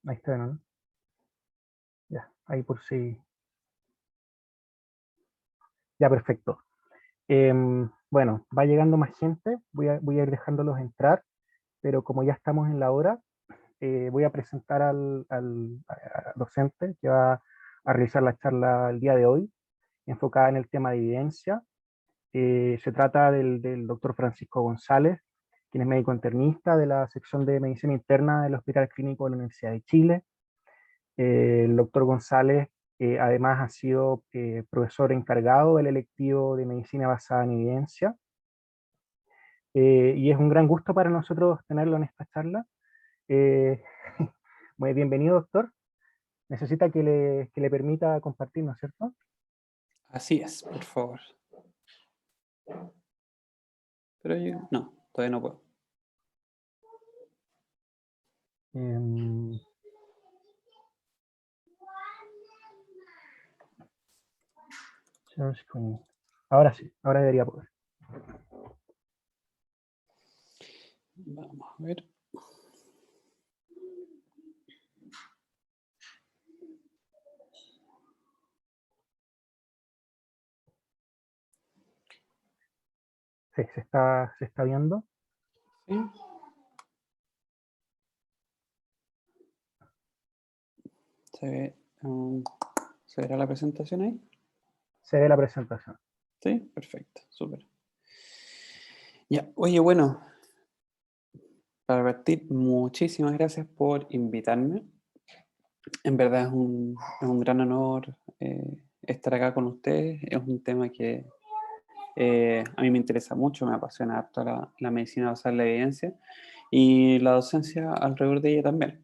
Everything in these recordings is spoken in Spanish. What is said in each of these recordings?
Ahí está, ¿no? Ya, ahí por si. Ya, perfecto. Bueno, va llegando más gente, voy a ir dejándolos entrar, pero como ya estamos en la hora, voy a presentar al docente que va a realizar la charla el día de hoy, enfocada en el tema de evidencia. Se trata del doctor Francisco González, quien es médico internista de la sección de medicina interna del Hospital Clínico de la Universidad de Chile. El doctor González además ha sido profesor encargado del electivo de medicina basada en evidencia, y es un gran gusto para nosotros tenerlo en esta charla. Eh, Muy bienvenido, doctor. Necesita que le permita compartir, ¿no es cierto? Así es, por favor. Pero yo no, todavía no puedo. Em, share screen. Ahora sí, ahora debería poder. Vamos a ver. Sí, se está viendo. ¿Sí? ¿Se ve, ¿se verá la presentación ahí? Se ve la presentación. Sí, perfecto, súper. Ya, oye, bueno, para partir, muchísimas gracias por invitarme. En verdad es un gran honor estar acá con ustedes. Es un tema que a mí me interesa mucho, me apasiona harto la medicina basada en la evidencia y la docencia alrededor de ella también.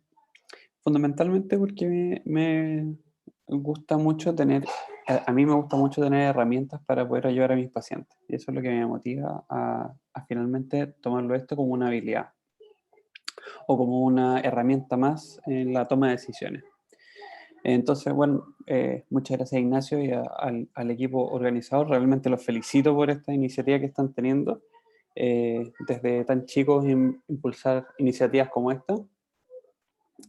Fundamentalmente porque me gusta mucho tener, a mí me gusta mucho tener herramientas para poder ayudar a mis pacientes. Y eso es lo que me motiva a finalmente tomarlo esto como una habilidad o como una herramienta más en la toma de decisiones. Entonces, bueno, muchas gracias Ignacio y al equipo organizador. Realmente los felicito por esta iniciativa que están teniendo. Desde tan chicos impulsar iniciativas como esta.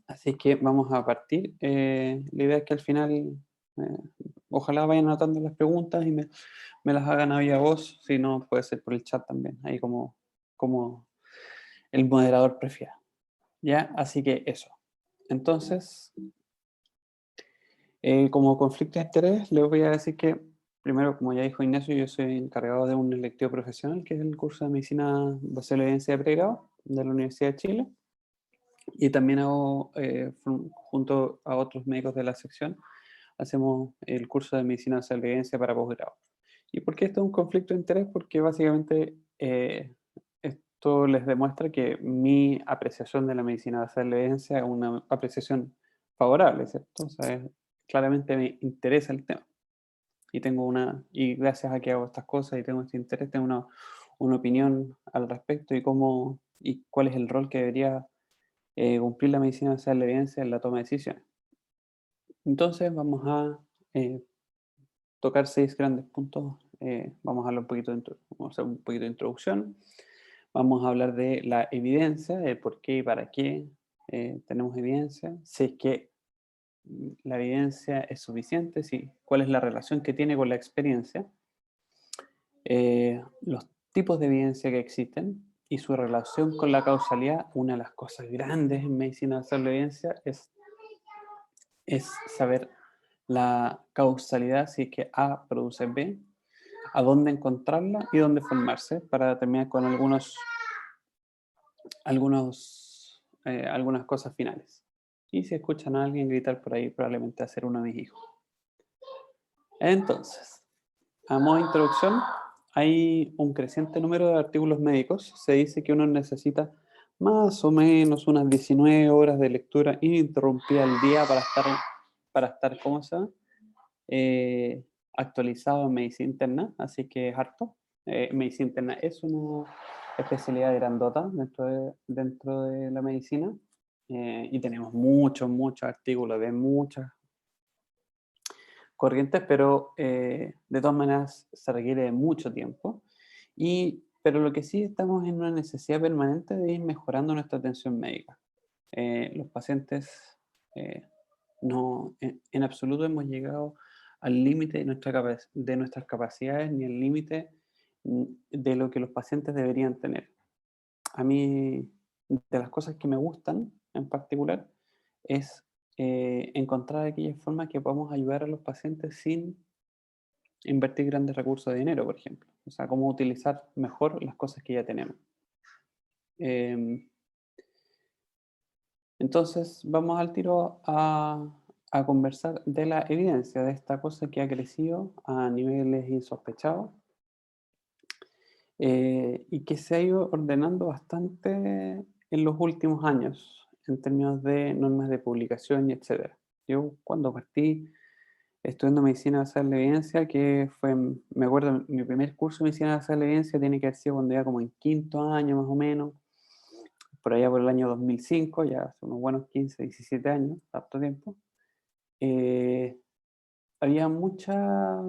Así que vamos a partir. La idea es que al final, ojalá vayan anotando las preguntas y me las hagan a viva voz. Si no, puede ser por el chat también, ahí como el moderador prefiera. ¿Ya? Así que eso. Entonces, como conflicto de interés, les voy a decir que, primero, como ya dijo Ignacio, yo soy encargado de un electivo profesional, que es el curso de Medicina Basada en la Evidencia de Pregrado de la Universidad de Chile. Y también hago, junto a otros médicos de la sección, hacemos el curso de Medicina Basada en la Evidencia para posgrado. ¿Y por qué esto es un conflicto de interés? Porque básicamente esto les demuestra que mi apreciación de la medicina basada en la evidencia es una apreciación favorable, ¿cierto? O sea, claramente me interesa el tema. Y gracias a que hago estas cosas y tengo este interés, tengo una opinión al respecto y cuál es el rol que debería cumplir la medicina basada en la evidencia en la toma de decisiones. Entonces vamos a eh, tocar 6 grandes puntos. Vamos a hablar vamos a hacer un poquito de introducción. Vamos a hablar de la evidencia, de por qué y para qué tenemos evidencia, si es que la evidencia es suficiente, cuál es la relación que tiene con la experiencia, los tipos de evidencia que existen y su relación con la causalidad. Una de las cosas grandes en medicina basada en la evidencia es saber la causalidad, si es que A produce B, a dónde encontrarla y dónde formarse, para terminar con algunas cosas finales. Y si escuchan a alguien gritar por ahí, probablemente va a ser uno de mis hijos. Entonces, a modo de introducción, hay un creciente número de artículos médicos. Se dice que uno necesita más o menos unas 19 horas de lectura ininterrumpida al día para estar ¿cómo se llama? Actualizado en medicina interna, así que es harto. Medicina interna es una especialidad grandota dentro de la medicina, y tenemos muchos artículos de muchas corrientes, pero de todas maneras se requiere de mucho tiempo. Pero lo que sí estamos en una necesidad permanente de ir mejorando nuestra atención médica. Los pacientes no, en absoluto hemos llegado al límite de de nuestras capacidades ni al límite de lo que los pacientes deberían tener. A mí, de las cosas que me gustan en particular, es encontrar aquellas formas que podamos ayudar a los pacientes sin invertir grandes recursos de dinero, por ejemplo. O sea, cómo utilizar mejor las cosas que ya tenemos. Em, entonces, vamos al tiro a conversar de la evidencia de esta cosa que ha crecido a niveles insospechados y que se ha ido ordenando bastante en los últimos años en términos de normas de publicación y etcétera. Yo cuando partí estudiando medicina basada en la evidencia, que fue, me acuerdo, mi primer curso de medicina basada en la evidencia tiene que haber sido cuando iba como en quinto año más o menos, por allá por el año 2005, ya hace unos buenos 15, 17 años, harto tiempo. Había mucha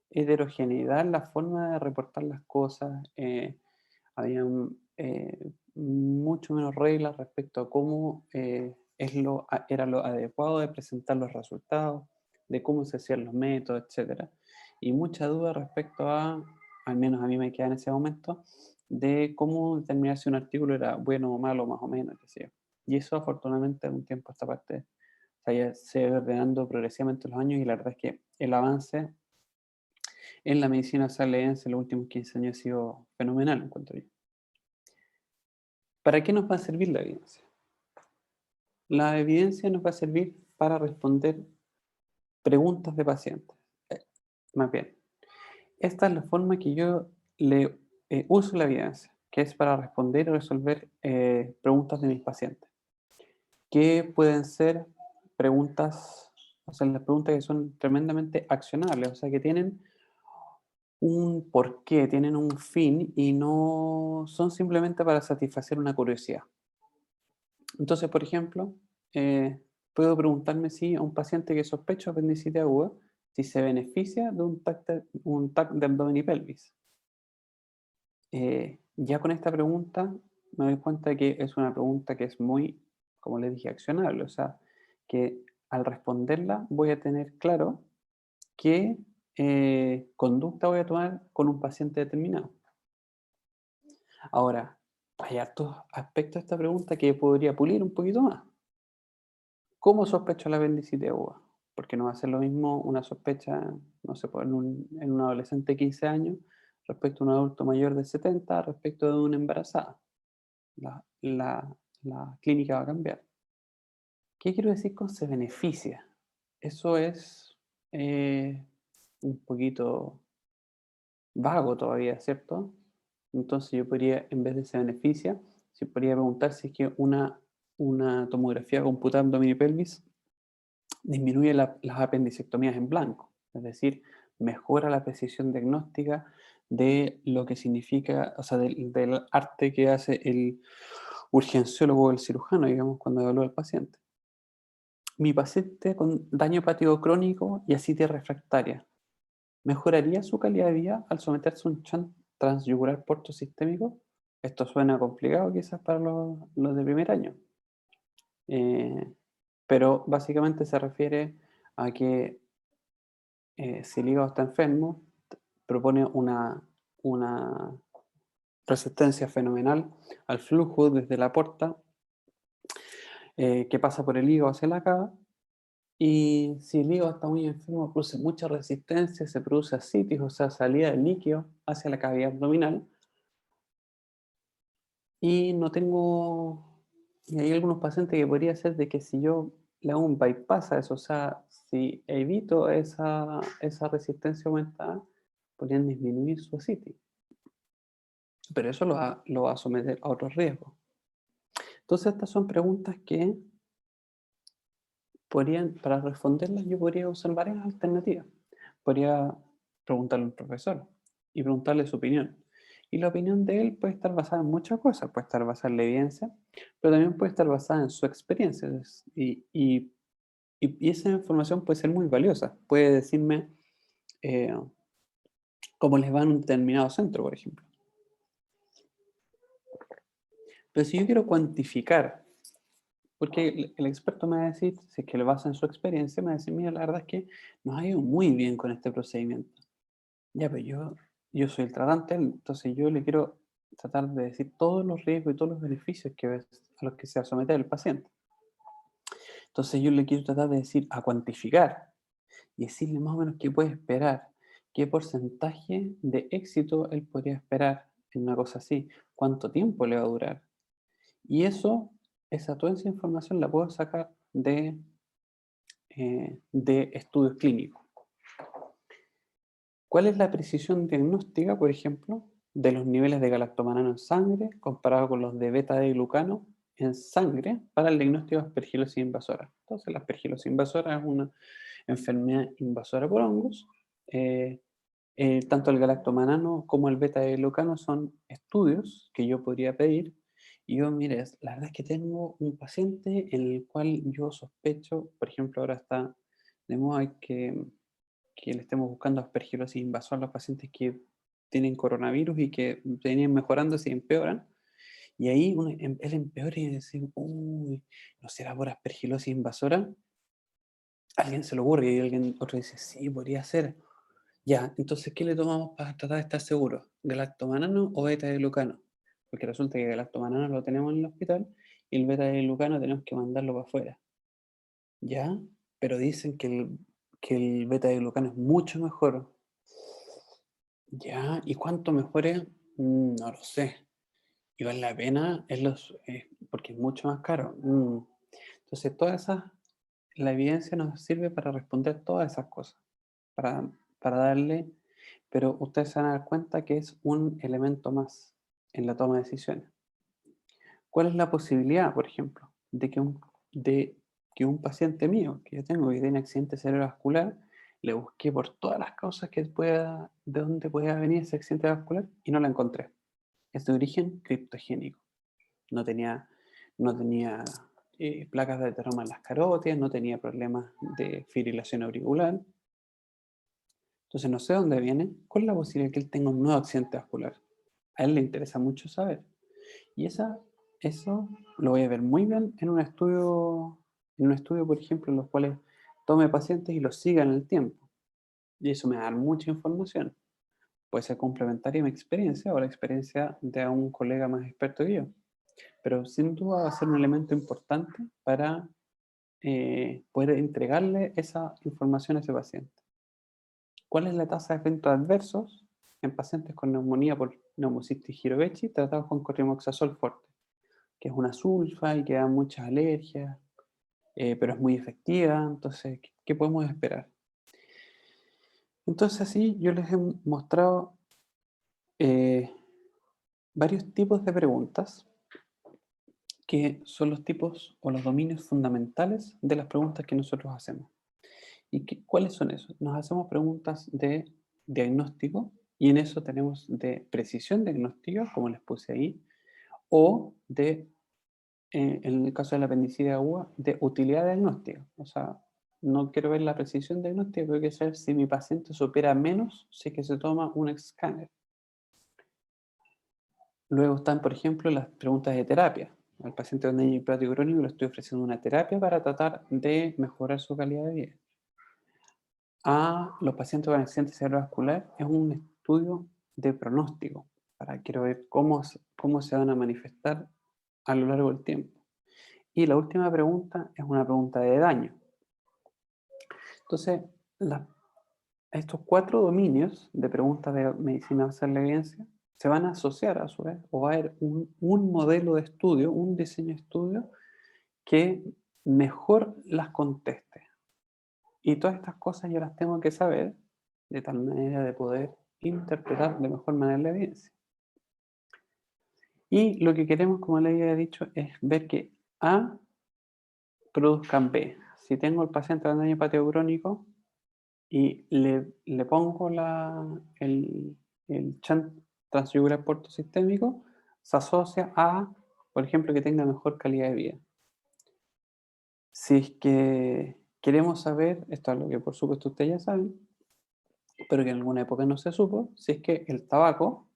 heterogeneidad en la forma de reportar las cosas, había mucho menos reglas respecto a cómo era lo adecuado de presentar los resultados, de cómo se hacían los métodos, etc. Y mucha duda respecto a, al menos a mí me queda en ese momento, de cómo determinar si un artículo era bueno o malo, más o menos, qué sé yo. Y eso afortunadamente en un tiempo a esta parte se va ordenando progresivamente los años y la verdad es que el avance en la medicina saleense en los últimos 15 años ha sido fenomenal, encuentro yo. ¿Para qué nos va a servir la evidencia? La evidencia nos va a servir para responder preguntas de pacientes. Más bien, esta es la forma que yo le uso la evidencia, que es para responder y resolver preguntas de mis pacientes. Que pueden ser preguntas, o sea, las preguntas que son tremendamente accionables, o sea, que tienen un porqué, tienen un fin y no son simplemente para satisfacer una curiosidad. Entonces, por ejemplo, puedo preguntarme si a un paciente que sospecha apendicitis aguda, si se beneficia de un TAC de abdomen y pelvis. Ya con esta pregunta me doy cuenta de que es una pregunta que es muy, como les dije, accionable. O sea, que al responderla voy a tener claro qué conducta voy a tomar con un paciente determinado. Ahora, hay hartos aspectos de esta pregunta que podría pulir un poquito más. ¿Cómo sospecho la apendicitis aguda? Porque no va a ser lo mismo una sospecha, no sé, pues, en un adolescente de 15 años respecto a un adulto mayor de 70 respecto de una embarazada. La, la- la clínica va a cambiar. ¿Qué quiero decir con se beneficia? Eso es un poquito vago todavía, ¿cierto? Entonces yo podría, en vez de se beneficia, si podría preguntar si es que una tomografía computada abdomen y pelvis disminuye las apendicectomías en blanco, es decir, mejora la precisión diagnóstica de lo que significa, o sea, del arte que hace el urgenciólogo o el cirujano, digamos, cuando evalúa al paciente. Mi paciente con daño hepático crónico y ascitis refractaria, ¿mejoraría su calidad de vida al someterse a un shunt transyugular portosistémico? Esto suena complicado quizás para los de primer año. Eh, pero básicamente se refiere a que si el hígado está enfermo, propone una resistencia fenomenal al flujo desde la porta que pasa por el hígado hacia la cava. Y si el hígado está muy enfermo, produce mucha resistencia, se produce ascitis, o sea, salida de líquido hacia la cavidad abdominal. Y no tengo, y hay algunos pacientes que podría ser de que si yo le hago un bypass a eso, o sea, si evito esa resistencia aumentada, podrían disminuir su ascitis. Pero eso lo va a someter a otros riesgos. Entonces, estas son preguntas que podrían, para responderlas, yo podría usar varias alternativas. Podría preguntarle a un profesor y preguntarle su opinión. Y la opinión de él puede estar basada en muchas cosas, puede estar basada en la evidencia, pero también puede estar basada en su experiencia. Y esa información puede ser muy valiosa. Puede decirme eh, cómo les va en un determinado centro, por ejemplo. Pero si yo quiero cuantificar Porque el experto me va a decir, si es que lo basa en su experiencia, me va a decir, mira, la verdad es que nos ha ido muy bien con este procedimiento. Ya, pero yo soy el tratante, entonces yo le quiero tratar de decir todos los riesgos y todos los beneficios a los que se va a someter el paciente. Entonces yo le quiero tratar de decir, a cuantificar y decirle más o menos qué puede esperar, qué porcentaje de éxito él podría esperar en una cosa así, cuánto tiempo le va a durar. Y toda esa información la puedo sacar de estudios clínicos. ¿Cuál es la precisión diagnóstica, por ejemplo, de los niveles de galactomanano en sangre comparado con los de beta-glucano en sangre para el diagnóstico de aspergilosis invasora? Entonces, la aspergilosis invasora es una enfermedad invasora por hongos. Tanto el galactomanano como el beta-glucano son estudios que yo podría pedir. Y yo, mire, la verdad es que tengo un paciente en el cual yo sospecho, por ejemplo, ahora está de moda que le estemos buscando aspergilosis invasora a los pacientes que tienen coronavirus y que venían mejorando y empeoran. Y ahí él empeora y dice, uy, ¿no será por aspergilosis invasora? Alguien se lo ocurre y otro dice, sí, podría ser. Ya, entonces, ¿qué le tomamos para tratar de estar seguros? ¿Galactomanano o beta-glucano? Porque resulta que galactomanano lo tenemos en el hospital y el beta-glucano tenemos que mandarlo para afuera. ¿Ya? Pero dicen que el beta-glucano es mucho mejor. ¿Ya? ¿Y cuánto mejor es? No lo sé. ¿Y vale la pena? Porque es mucho más caro. Entonces, la evidencia nos sirve para responder todas esas cosas, para, para darle, pero ustedes se van a dar cuenta que es un elemento más en la toma de decisiones. ¿Cuál es la posibilidad, por ejemplo, de que un paciente mío, que yo tengo, que tiene accidente cerebrovascular, le busqué por todas las causas de dónde pueda venir ese accidente vascular y no la encontré? Es de origen criptogénico. No tenía placas de ateroma en las carótidas, no tenía problemas de fibrilación auricular. Entonces no sé dónde viene. ¿Cuál es la posibilidad de que él tenga un nuevo accidente vascular? A él le interesa mucho saber. Y eso lo voy a ver muy bien en un estudio, por ejemplo, en los cuales tome pacientes y los siga en el tiempo. Y eso me da mucha información. Puede ser complementaria a mi experiencia o la experiencia de un colega más experto que yo. Pero sin duda va a ser un elemento importante para poder entregarle esa información a ese paciente. ¿Cuál es la tasa de eventos adversos en pacientes con neumonía por neumocistis Girovechi tratados con cotrimoxazol fuerte? Que es una sulfa y que da muchas alergias, pero es muy efectiva. Entonces, ¿qué podemos esperar? Entonces, así yo les he mostrado eh, varios tipos de preguntas que son los tipos o los dominios fundamentales de las preguntas que nosotros hacemos. ¿Y cuáles son esos? Nos hacemos preguntas de diagnóstico y en eso tenemos de precisión diagnóstica, como les puse ahí, o en el caso de la apendicitis aguda, de utilidad diagnóstica. O sea, no quiero ver la precisión diagnóstica, pero quiero saber si mi paciente supera menos si es que se toma un escáner. Luego están, por ejemplo, las preguntas de terapia. Al paciente con anemia hepático crónico le estoy ofreciendo una terapia para tratar de mejorar su calidad de vida. A los pacientes con accidente cerebrovascular es un estudio de pronóstico, quiero ver cómo se van a manifestar a lo largo del tiempo. Y la última pregunta es una pregunta de daño. Entonces, estos 4 dominios de preguntas de medicina basada en la evidencia se van a asociar a su vez, o va a haber un modelo de estudio, un diseño de estudio que mejor las conteste. Y todas estas cosas yo las tengo que saber de tal manera de poder interpretar de mejor manera la evidencia. Y lo que queremos, como les había dicho, es ver que A produzcan B. Si tengo el paciente con daño hepático crónico y le pongo el shunt transyugular portosistémico, se asocia a, por ejemplo, que tenga mejor calidad de vida. Si es que queremos saber, esto es lo que por supuesto ustedes ya saben, pero que en alguna época no se supo, si es que el tabaco,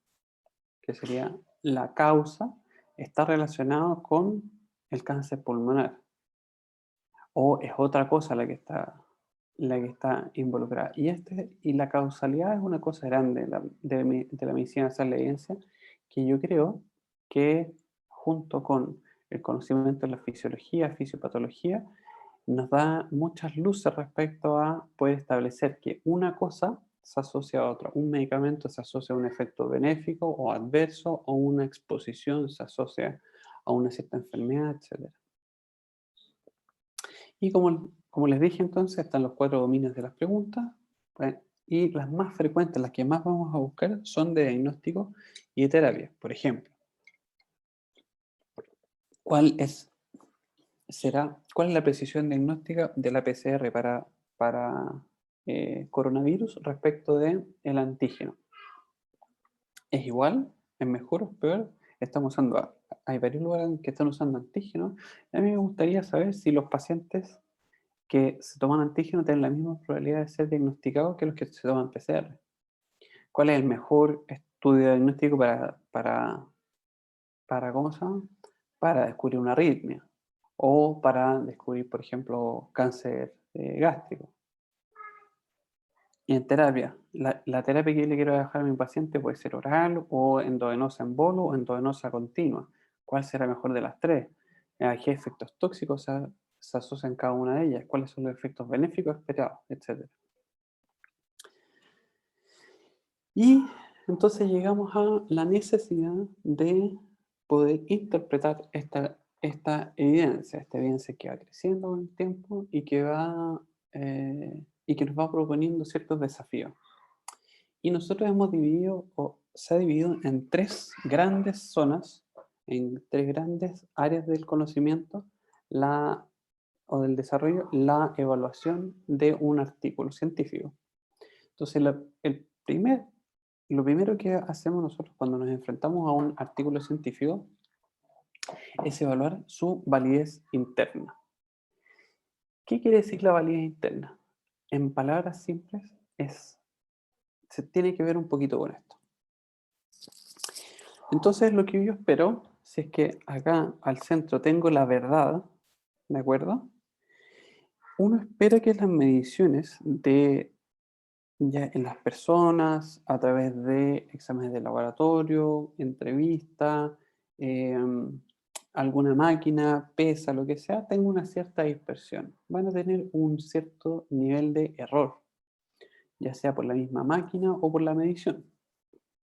que sería la causa, está relacionado con el cáncer pulmonar. o es otra cosa la que está involucrada. Y la causalidad es una cosa grande de la medicina basada en la evidencia, que yo creo que junto con el conocimiento de la fisiología, fisiopatología, nos da muchas luces respecto a poder establecer que una cosa se asocia a otra. Un medicamento se asocia a un efecto benéfico o adverso, o una exposición se asocia a una cierta enfermedad, etc. Y como les dije entonces, están los 4 dominios de las preguntas, pues, y las más frecuentes, las que más vamos a buscar, son de diagnóstico y de terapia. Por ejemplo, ¿cuál es la precisión diagnóstica de la PCR para coronavirus respecto del antígeno? ¿Es igual? ¿Es mejor o es peor? Hay varios lugares que están usando antígenos. A mí me gustaría saber si los pacientes que se toman antígeno tienen la misma probabilidad de ser diagnosticados que los que se toman PCR. ¿Cuál es el mejor estudio diagnóstico ¿cómo se llama? Para descubrir una arritmia o para descubrir, por ejemplo, cáncer gástrico? Y en terapia, la terapia que yo le quiero dejar a mi paciente puede ser oral o endovenosa en bolo o endovenosa continua. ¿Cuál será mejor de las tres? ¿Qué efectos tóxicos se asocian cada una de ellas? ¿Cuáles son los efectos benéficos esperados? Etcétera. Y entonces llegamos a la necesidad de poder interpretar esta evidencia que va creciendo con el tiempo y que nos va proponiendo ciertos desafíos. Y nosotros se ha dividido en 3 grandes zonas, en 3 grandes áreas del conocimiento o del desarrollo, la evaluación de un artículo científico. Entonces, lo primero que hacemos nosotros cuando nos enfrentamos a un artículo científico es evaluar su validez interna. ¿Qué quiere decir la validez interna? En palabras simples, se tiene que ver un poquito con esto. Entonces, lo que yo espero, si es que acá al centro tengo la verdad, ¿de acuerdo? Uno espera que las mediciones ya en las personas, a través de exámenes de laboratorio, entrevista, alguna máquina, pesa, lo que sea, tenga una cierta dispersión. Van a tener un cierto nivel de error, ya sea por la misma máquina o por la medición.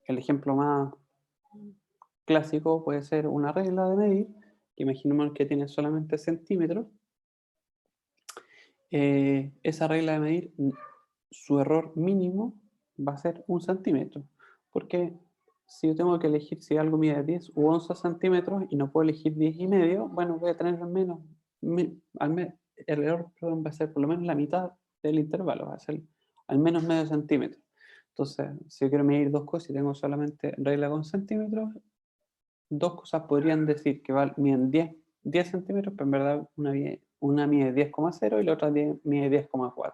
El ejemplo más clásico puede ser una regla de medir, que imaginemos que tiene solamente centímetros. Esa regla de medir, su error mínimo va a ser 1 centímetro, porque si yo tengo que elegir si algo mide 10 u 11 centímetros y no puedo elegir 10 y medio, bueno, voy a tener el error, perdón, va a ser por lo menos la mitad del intervalo, va a ser al menos medio centímetro. Entonces, si yo quiero medir 2 cosas y tengo solamente regla con centímetros, 2 cosas podrían decir que miden 10 centímetros, pero en verdad una mide 10,0 y la otra mide 10,4.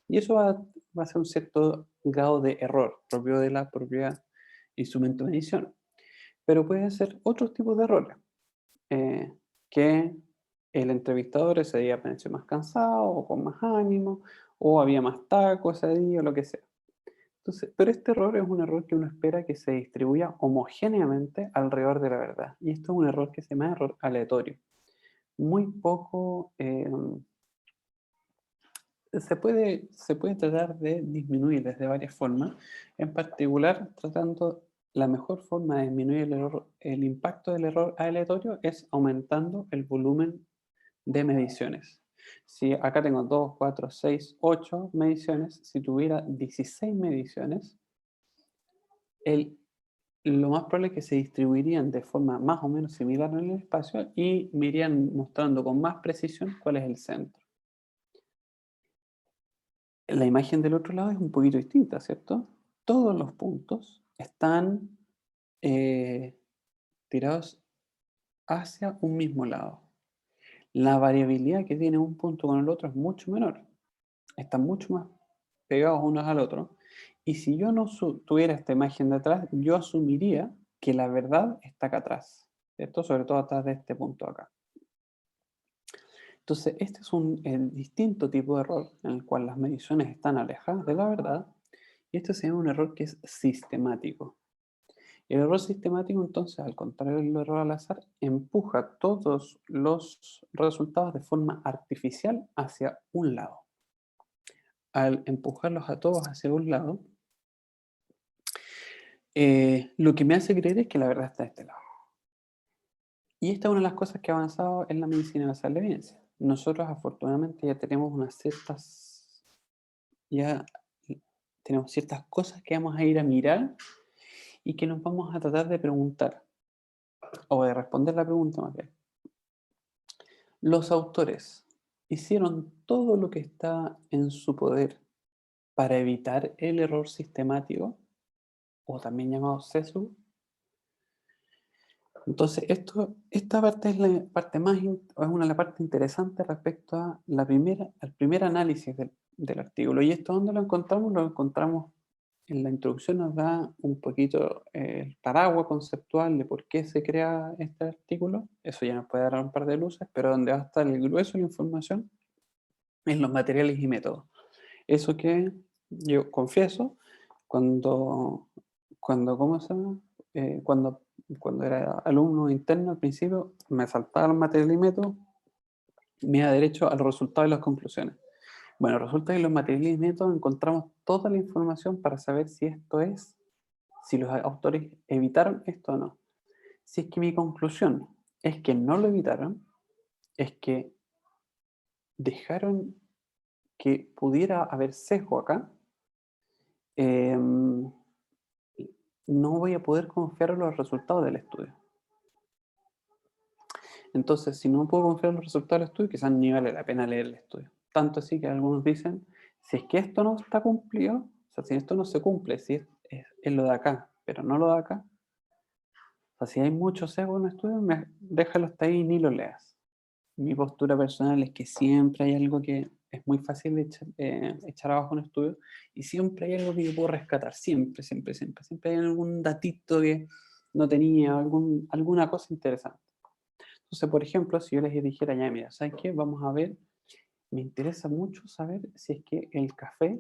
Y eso va a ser un cierto grado de error propio de la propia instrumento de medición. Pero puede ser otros tipos de errores, que el entrevistador ese día apareció más cansado o con más ánimo, o había más tacos ese día, o lo que sea. Entonces, pero este error es un error que uno espera que se distribuya homogéneamente alrededor de la verdad. Y esto es un error que se llama error aleatorio. Muy poco se puede tratar de disminuir desde varias formas, en particular tratando la mejor forma de disminuir el impacto del error aleatorio es aumentando el volumen de mediciones. Si acá tengo 2, 4, 6, 8 mediciones, si tuviera 16 mediciones, lo más probable es que se distribuirían de forma más o menos similar en el espacio y me irían mostrando con más precisión cuál es el centro. La imagen del otro lado es un poquito distinta, ¿cierto? Todos los puntos están tirados hacia un mismo lado. La variabilidad que tiene un punto con el otro es mucho menor. Están mucho más pegados unos al otro. Y si yo no tuviera esta imagen de atrás, yo asumiría que la verdad está acá atrás, ¿cierto? Sobre todo atrás de este punto acá. Entonces, este es un distinto tipo de error en el cual las mediciones están alejadas de la verdad, y este se llama un error que es sistemático. El error sistemático, entonces, al contrario del error al azar, empuja todos los resultados de forma artificial hacia un lado. Al empujarlos a todos hacia un lado, lo que me hace creer es que la verdad está de este lado. Y esta es una de las cosas que ha avanzado en la medicina basada en la evidencia. Nosotros afortunadamente ya tenemos ya tenemos ciertas cosas que vamos a ir a mirar y que nos vamos a tratar de preguntar, o de responder la pregunta más bien. Los autores hicieron todo lo que está en su poder para evitar el error sistemático, o también llamado sesgo. Entonces, esta parte es la parte es una de las partes interesantes respecto a al primer análisis del artículo. ¿Y esto dónde lo encontramos? Lo encontramos en la introducción, nos da un poquito el paraguas conceptual de por qué se crea este artículo. Eso ya nos puede dar un par de luces, pero donde va a estar el grueso de la información es los materiales y métodos. Eso que yo confieso, cuando, ¿cómo se llama? Cuando era alumno interno al principio, me saltaba los materiales y métodos, me iba derecho a los resultados y las conclusiones. Bueno, resulta que en los materiales y métodos encontramos toda la información para saber si los autores evitaron esto o no. Si es que mi conclusión es que no lo evitaron, es que dejaron que pudiera haber sesgo acá, em, no voy a poder confiar en los resultados del estudio. Entonces, si no puedo confiar en los resultados del estudio, quizás ni vale la pena leer el estudio. Tanto así que algunos dicen, si es que esto no está cumplido, o sea, si esto no se cumple, si es lo de acá, pero no lo de acá, o sea, si hay mucho sesgo en un estudio, déjalo hasta ahí y ni lo leas. Mi postura personal es que siempre hay algo que es muy fácil de echar abajo un estudio, y siempre hay algo que yo puedo rescatar, siempre, siempre, siempre. Siempre hay algún datito que no tenía, alguna cosa interesante. Entonces, por ejemplo, si yo les dijera, ya, mira, ¿sabes qué? Vamos a ver, me interesa mucho saber si es que el café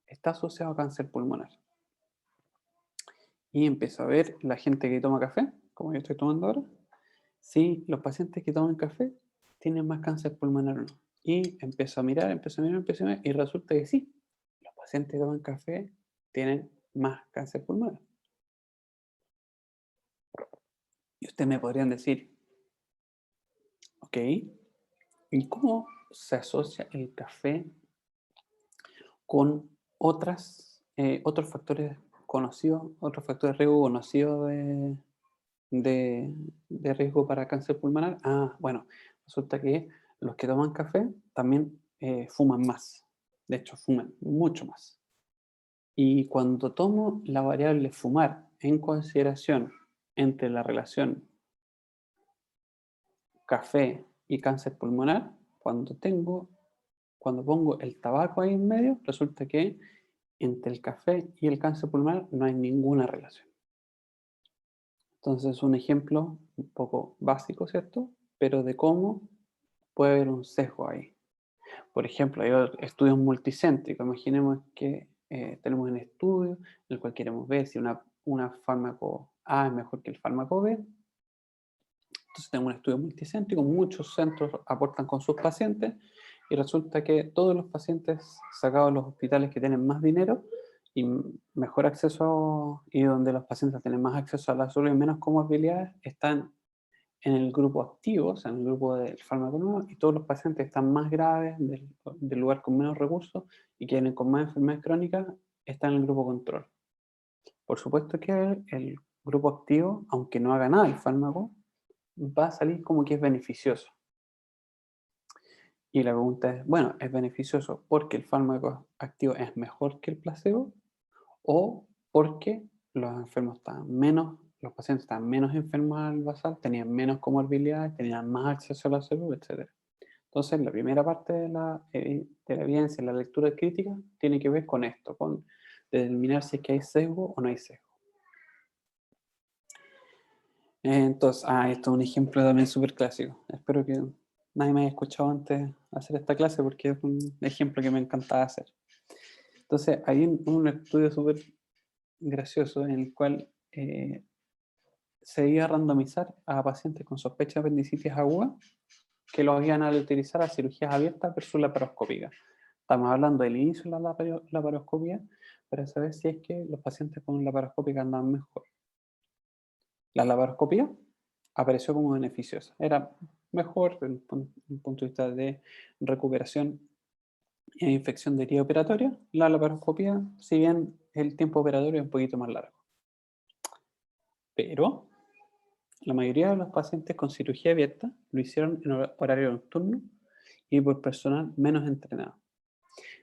está asociado a cáncer pulmonar. Y empiezo a ver la gente que toma café, como yo estoy tomando ahora, si los pacientes que toman café tienen más cáncer pulmonar o no. Y empiezo a mirar, y resulta que sí, los pacientes que toman café tienen más cáncer pulmonar. Y ustedes me podrían decir, ok, ¿y cómo se asocia el café con otros factores conocidos, otros factores de riesgo conocidos de riesgo para cáncer pulmonar? Ah, bueno, resulta que los que toman café también fuman más. De hecho, fuman mucho más. Y cuando tomo la variable fumar en consideración entre la relación café y cáncer pulmonar, cuando pongo el tabaco ahí en medio, resulta que entre el café y el cáncer pulmonar no hay ninguna relación. Entonces, un ejemplo un poco básico, ¿cierto? Pero de cómo puede haber un sesgo ahí. Por ejemplo, hay estudios multicéntricos. Imaginemos que tenemos un estudio en el cual queremos ver si una fármaco A es mejor que el fármaco B. Entonces tenemos un estudio multicéntrico, muchos centros aportan con sus pacientes, y resulta que todos los pacientes sacados de los hospitales que tienen más dinero y mejor acceso, y donde los pacientes tienen más acceso a la salud y menos comorbilidades, están en el grupo activo, o sea, en el grupo del fármaco nuevo, y todos los pacientes que están más graves, del lugar con menos recursos y que vienen con más enfermedades crónicas, están en el grupo control. Por supuesto que el grupo activo, aunque no haga nada el fármaco, va a salir como que es beneficioso. Y la pregunta es, bueno, ¿es beneficioso porque el fármaco activo es mejor que el placebo, o porque los pacientes estaban menos enfermos al basal, tenían menos comorbilidades, tenían más acceso a la salud, etcétera? Entonces, la primera parte de la evidencia, la lectura crítica, tiene que ver con esto, con determinar si es que hay sesgo o no hay sesgo. Entonces, esto es un ejemplo también súper clásico. Espero que nadie me haya escuchado antes hacer esta clase porque es un ejemplo que me encantaba hacer. Entonces, hay un estudio súper gracioso en el cual se iba a randomizar a pacientes con sospecha de apendicitis aguda que los iban a utilizar a cirugías abiertas versus laparoscópicas. Estamos hablando del inicio de la laparoscopia para saber si es que los pacientes con laparoscópica andan mejor. La laparoscopia apareció como beneficiosa. Era mejor desde un punto de vista de recuperación e infección de herida operatoria. La laparoscopia, si bien el tiempo operatorio es un poquito más largo. Pero la mayoría de los pacientes con cirugía abierta lo hicieron en horario nocturno y por personal menos entrenado.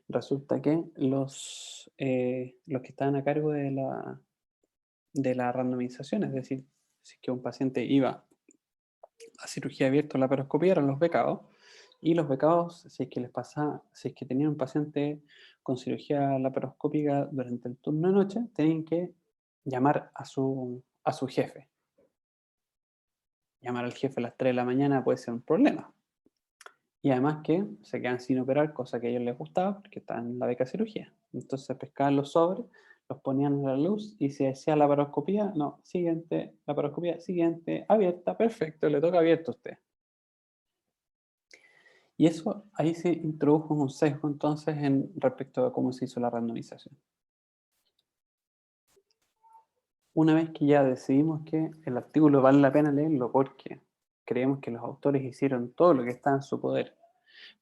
Resulta que los que estaban a cargo de la randomización, es decir, si es que un paciente iba a cirugía abierta o laparoscopia, eran los becados, y los becados, si es que les pasaba, si es que tenían un paciente con cirugía laparoscópica durante el turno de noche, tenían que llamar a su jefe. Llamar al jefe a las 3 de la mañana puede ser un problema. Y además que se quedan sin operar, cosa que a ellos les gustaba porque estaban en la beca de cirugía. Entonces pescaban los sobres, los ponían a la luz y se decía laparoscopía, no, siguiente, laparoscopía, siguiente, abierta, perfecto, le toca abierto a usted. Y eso ahí se introdujo un sesgo entonces en respecto a cómo se hizo la randomización. Una vez que ya decidimos que el artículo vale la pena leerlo porque creemos que los autores hicieron todo lo que está en su poder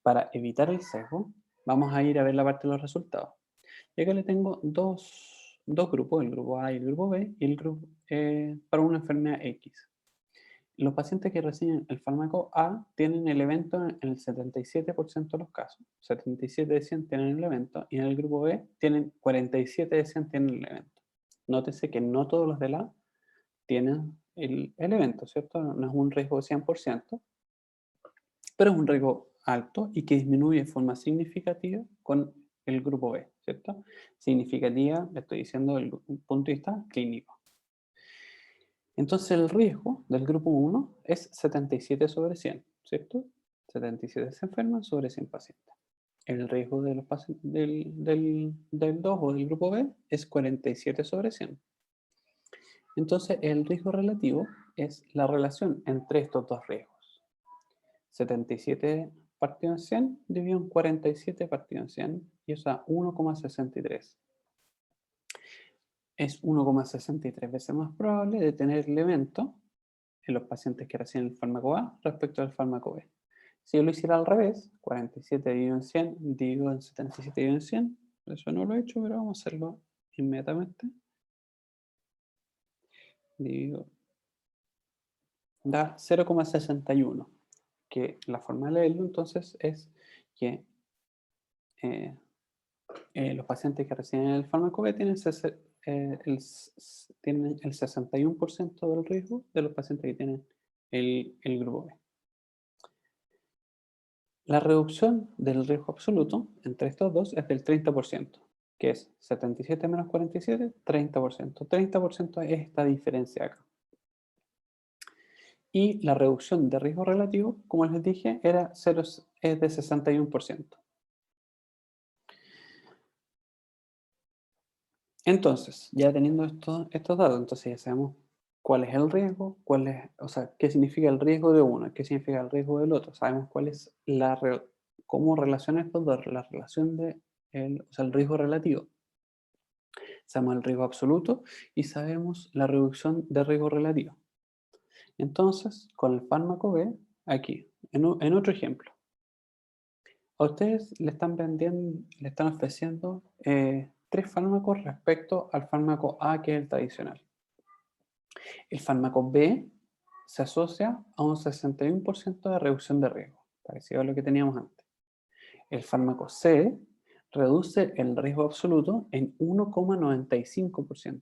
para evitar el sesgo, vamos a ir a ver la parte de los resultados. Y acá le tengo dos grupos, el grupo A y el grupo B, y el grupo para una enfermedad X. Los pacientes que reciben el fármaco A tienen el evento en el 77% de los casos. 77 de 100 tienen el evento, y en el grupo B tienen 47 de 100 tienen el evento. Nótese que no todos los de la A tienen el evento, ¿cierto? No es un riesgo de 100%, pero es un riesgo alto y que disminuye de forma significativa con el grupo B, ¿cierto? Significativa, le estoy diciendo desde un punto de vista clínico. Entonces el riesgo del grupo 1 es 77 sobre 100, ¿cierto? 77 se enferman sobre 100 pacientes. El riesgo de los del 2 o del grupo B es 47 sobre 100. Entonces el riesgo relativo es la relación entre estos dos riesgos. 77 partido en 100 dividido en 47 partido en 100 y eso da 1,63. Es 1,63 veces más probable de tener el evento en los pacientes que reciben el fármaco A respecto al fármaco B. Si yo lo hiciera al revés, 47 dividido en 100 dividido en 77 dividido en 100, eso no lo he hecho, pero vamos a hacerlo inmediatamente. Dividido, da 0,61, que la forma de leerlo entonces es que los pacientes que reciben el fármaco B tienen el 61% del riesgo de los pacientes que tienen el grupo B. La reducción del riesgo absoluto entre estos dos es del 30%, que es 77 menos 47, 30%. 30% es esta diferencia acá. Y la reducción de riesgo relativo, como les dije, es de 61%. Entonces, ya teniendo estos datos, entonces ya sabemos cuál es el riesgo, o sea, qué significa el riesgo de uno, qué significa el riesgo del otro. Sabemos cuál es cómo relacionan estos dos, la relación de o sea, el riesgo relativo. Sabemos el riesgo absoluto y sabemos la reducción de riesgo relativo. Entonces, con el fármaco B, aquí, en otro ejemplo, a ustedes le están ofreciendo 3 fármacos respecto al fármaco A, que es el tradicional. El fármaco B se asocia a un 61% de reducción de riesgo, parecido a lo que teníamos antes. El fármaco C reduce el riesgo absoluto en 1,95%.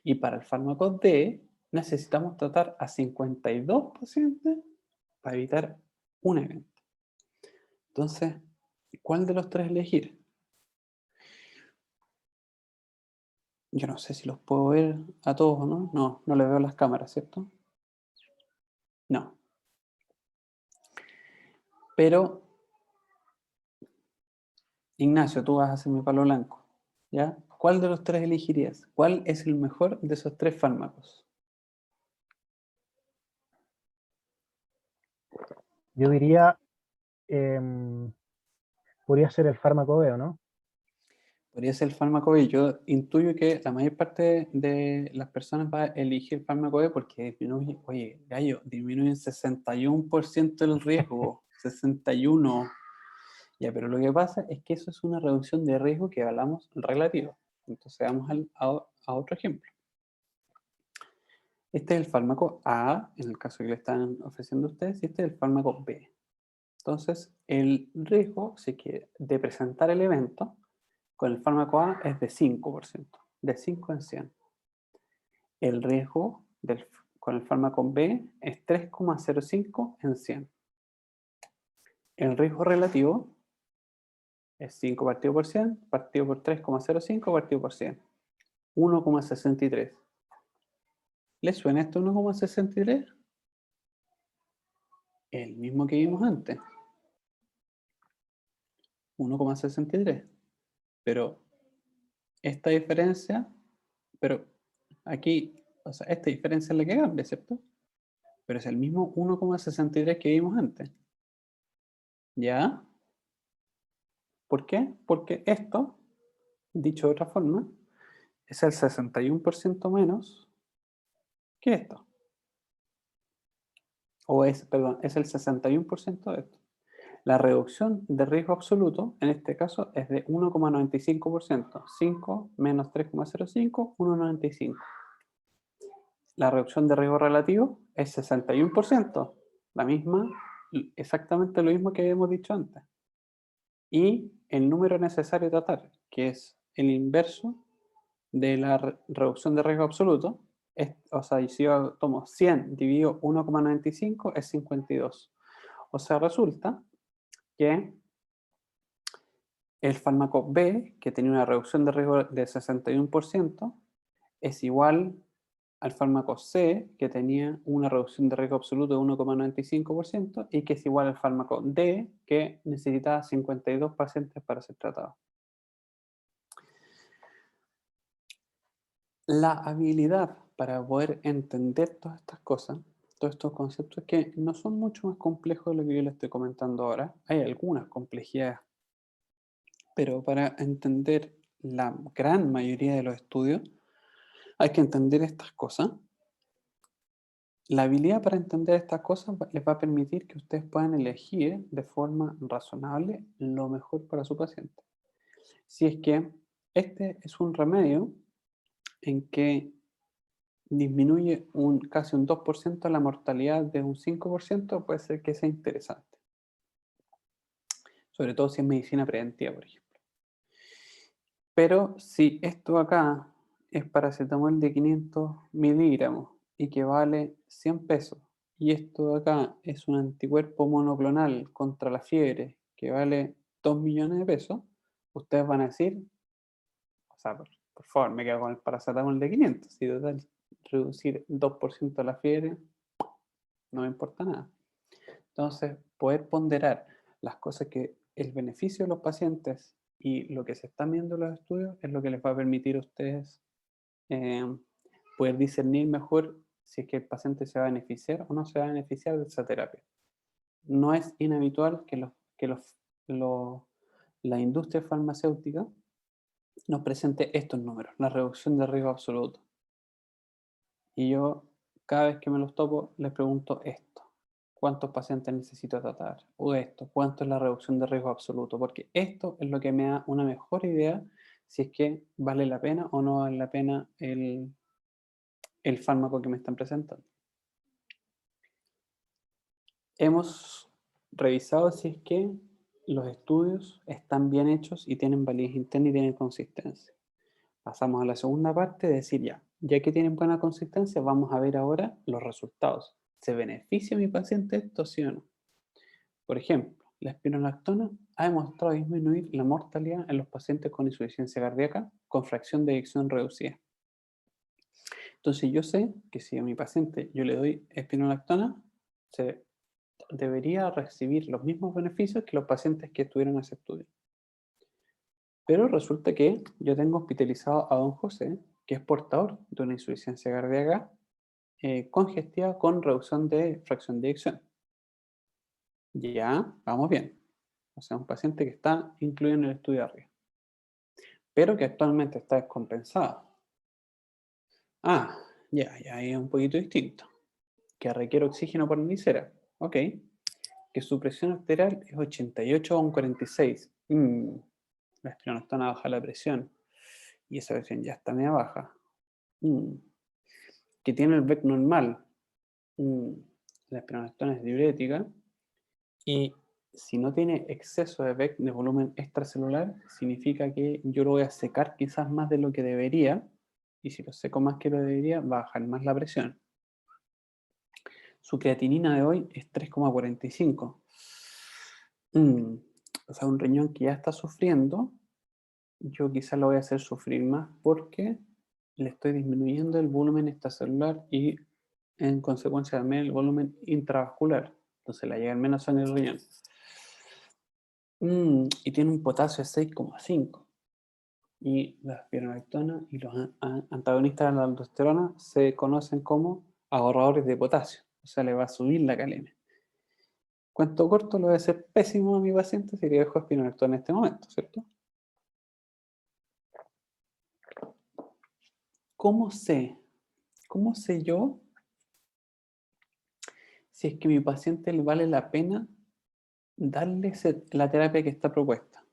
Y para el fármaco D necesitamos tratar a 52 pacientes para evitar un evento. Entonces, ¿cuál de los 3 elegir? Yo no sé si los puedo ver a todos, ¿no? No les veo las cámaras, ¿cierto? No. Pero, Ignacio, tú vas a hacer mi palo blanco, ¿ya? ¿Cuál de los tres elegirías? ¿Cuál es el mejor de esos tres fármacos? Yo diría, em, podría ser el fármaco B, ¿o no? Podría ser el fármaco B. Yo intuyo que la mayor parte de las personas va a elegir el fármaco B porque disminuye, oye, gallo, disminuye un 61% el riesgo, 61%. Ya, pero lo que pasa es que eso es una reducción de riesgo que hablamos relativo. Entonces vamos a otro ejemplo. Este es el fármaco A, en el caso que le están ofreciendo a ustedes, y este es el fármaco B. Entonces, el riesgo de presentar el evento con el fármaco A es de 5%, de 5 en 100. El riesgo con el fármaco B es 3,05 en 100. El riesgo relativo es 5 partido por 100, partido por 3,05, partido por 100. 1,63. ¿Les suena esto 1,63? El mismo que vimos antes. 1,63. Pero esta diferencia, pero aquí, o sea, esta diferencia es la que cambia, ¿cierto? Pero es el mismo 1,63 que vimos antes. ¿Ya? ¿Por qué? Porque esto, dicho de otra forma, es el 61% menos que esto. Perdón, es el 61% de esto. La reducción de riesgo absoluto, en este caso, es de 1,95%. 5 menos 3,05, 1,95. La reducción de riesgo relativo es 61%. La misma, exactamente lo mismo que hemos dicho antes. Y el número necesario a tratar, que es el inverso de la reducción de riesgo absoluto, o sea, si yo tomo 100 dividido 1,95 es 52. O sea, resulta que el fármaco B, que tenía una reducción de riesgo de 61%, es igual al fármaco C, que tenía una reducción de riesgo absoluto de 1,95%, y que es igual al fármaco D, que necesitaba 52 pacientes para ser tratado. La habilidad para poder entender todas estas cosas, todos estos conceptos que no son mucho más complejos de lo que yo les estoy comentando ahora, hay algunas complejidades, pero para entender la gran mayoría de los estudios hay que entender estas cosas. La habilidad para entender estas cosas les va a permitir que ustedes puedan elegir de forma razonable lo mejor para su paciente. Si es que este es un remedio en que disminuye casi un 2% la mortalidad de un 5%, puede ser que sea interesante. Sobre todo si es medicina preventiva, por ejemplo. Pero si esto acá es paracetamol de 500 miligramos y que vale 100 pesos, y esto de acá es un anticuerpo monoclonal contra la fiebre que vale 2 millones de pesos, ustedes van a decir, o sea, por favor, me quedo con el paracetamol de 500. Si total, reducir 2% la fiebre, no me importa nada. Entonces, poder ponderar las cosas que el beneficio de los pacientes y lo que se están viendo en los estudios es lo que les va a permitir a ustedes eh, poder discernir mejor si es que el paciente se va a beneficiar o no se va a beneficiar de esa terapia. No es inhabitual la industria farmacéutica nos presente estos números, la reducción de riesgo absoluto. Y yo, cada vez que me los topo, les pregunto esto. ¿Cuántos pacientes necesito tratar? O esto, ¿cuánto es la reducción de riesgo absoluto? Porque esto es lo que me da una mejor idea si es que vale la pena o no vale la pena el fármaco que me están presentando. Hemos revisado si es que los estudios están bien hechos y tienen validez interna y tienen consistencia. Pasamos a la segunda parte de decir ya que tienen buena consistencia, vamos a ver ahora los resultados. ¿Se beneficia mi paciente esto, sí o no? Por ejemplo, la espironolactona ha demostrado disminuir la mortalidad en los pacientes con insuficiencia cardíaca con fracción de eyección reducida. Entonces yo sé que si a mi paciente yo le doy espironolactona, se debería recibir los mismos beneficios que los pacientes que estuvieron en ese estudio. Pero resulta que yo tengo hospitalizado a don José, que es portador de una insuficiencia cardíaca congestiva con reducción de fracción de eyección. Ya, vamos bien. O sea, un paciente que está incluido en el estudio de arriba, pero que actualmente está descompensado. Ah, ya es un poquito distinto. Que requiere oxígeno por la visera. Ok. Que su presión arterial es 88/46. La espironolactona baja la presión. Y esa presión ya está media baja. Que tiene el VEC normal. La espironolactona es diurética. Y si no tiene exceso de VEC, de volumen extracelular, significa que yo lo voy a secar quizás más de lo que debería. Y si lo seco más que lo debería, va a bajar más la presión. Su creatinina de hoy es 3,45. O sea, un riñón que ya está sufriendo, yo quizás lo voy a hacer sufrir más porque le estoy disminuyendo el volumen extracelular y en consecuencia también el volumen intravascular. Entonces le llega menos sangre al riñón. Y tiene un potasio de 6,5. Y la espironolactona y los antagonistas de la aldosterona se conocen como ahorradores de potasio. O sea, le va a subir la calemia. Cuento corto, lo voy a hacer pésimo a mi paciente si le dejo espironolactona en este momento, ¿cierto? ¿Cómo sé? ¿Cómo sé yo si es que a mi paciente le vale la pena darle la terapia que está propuesta?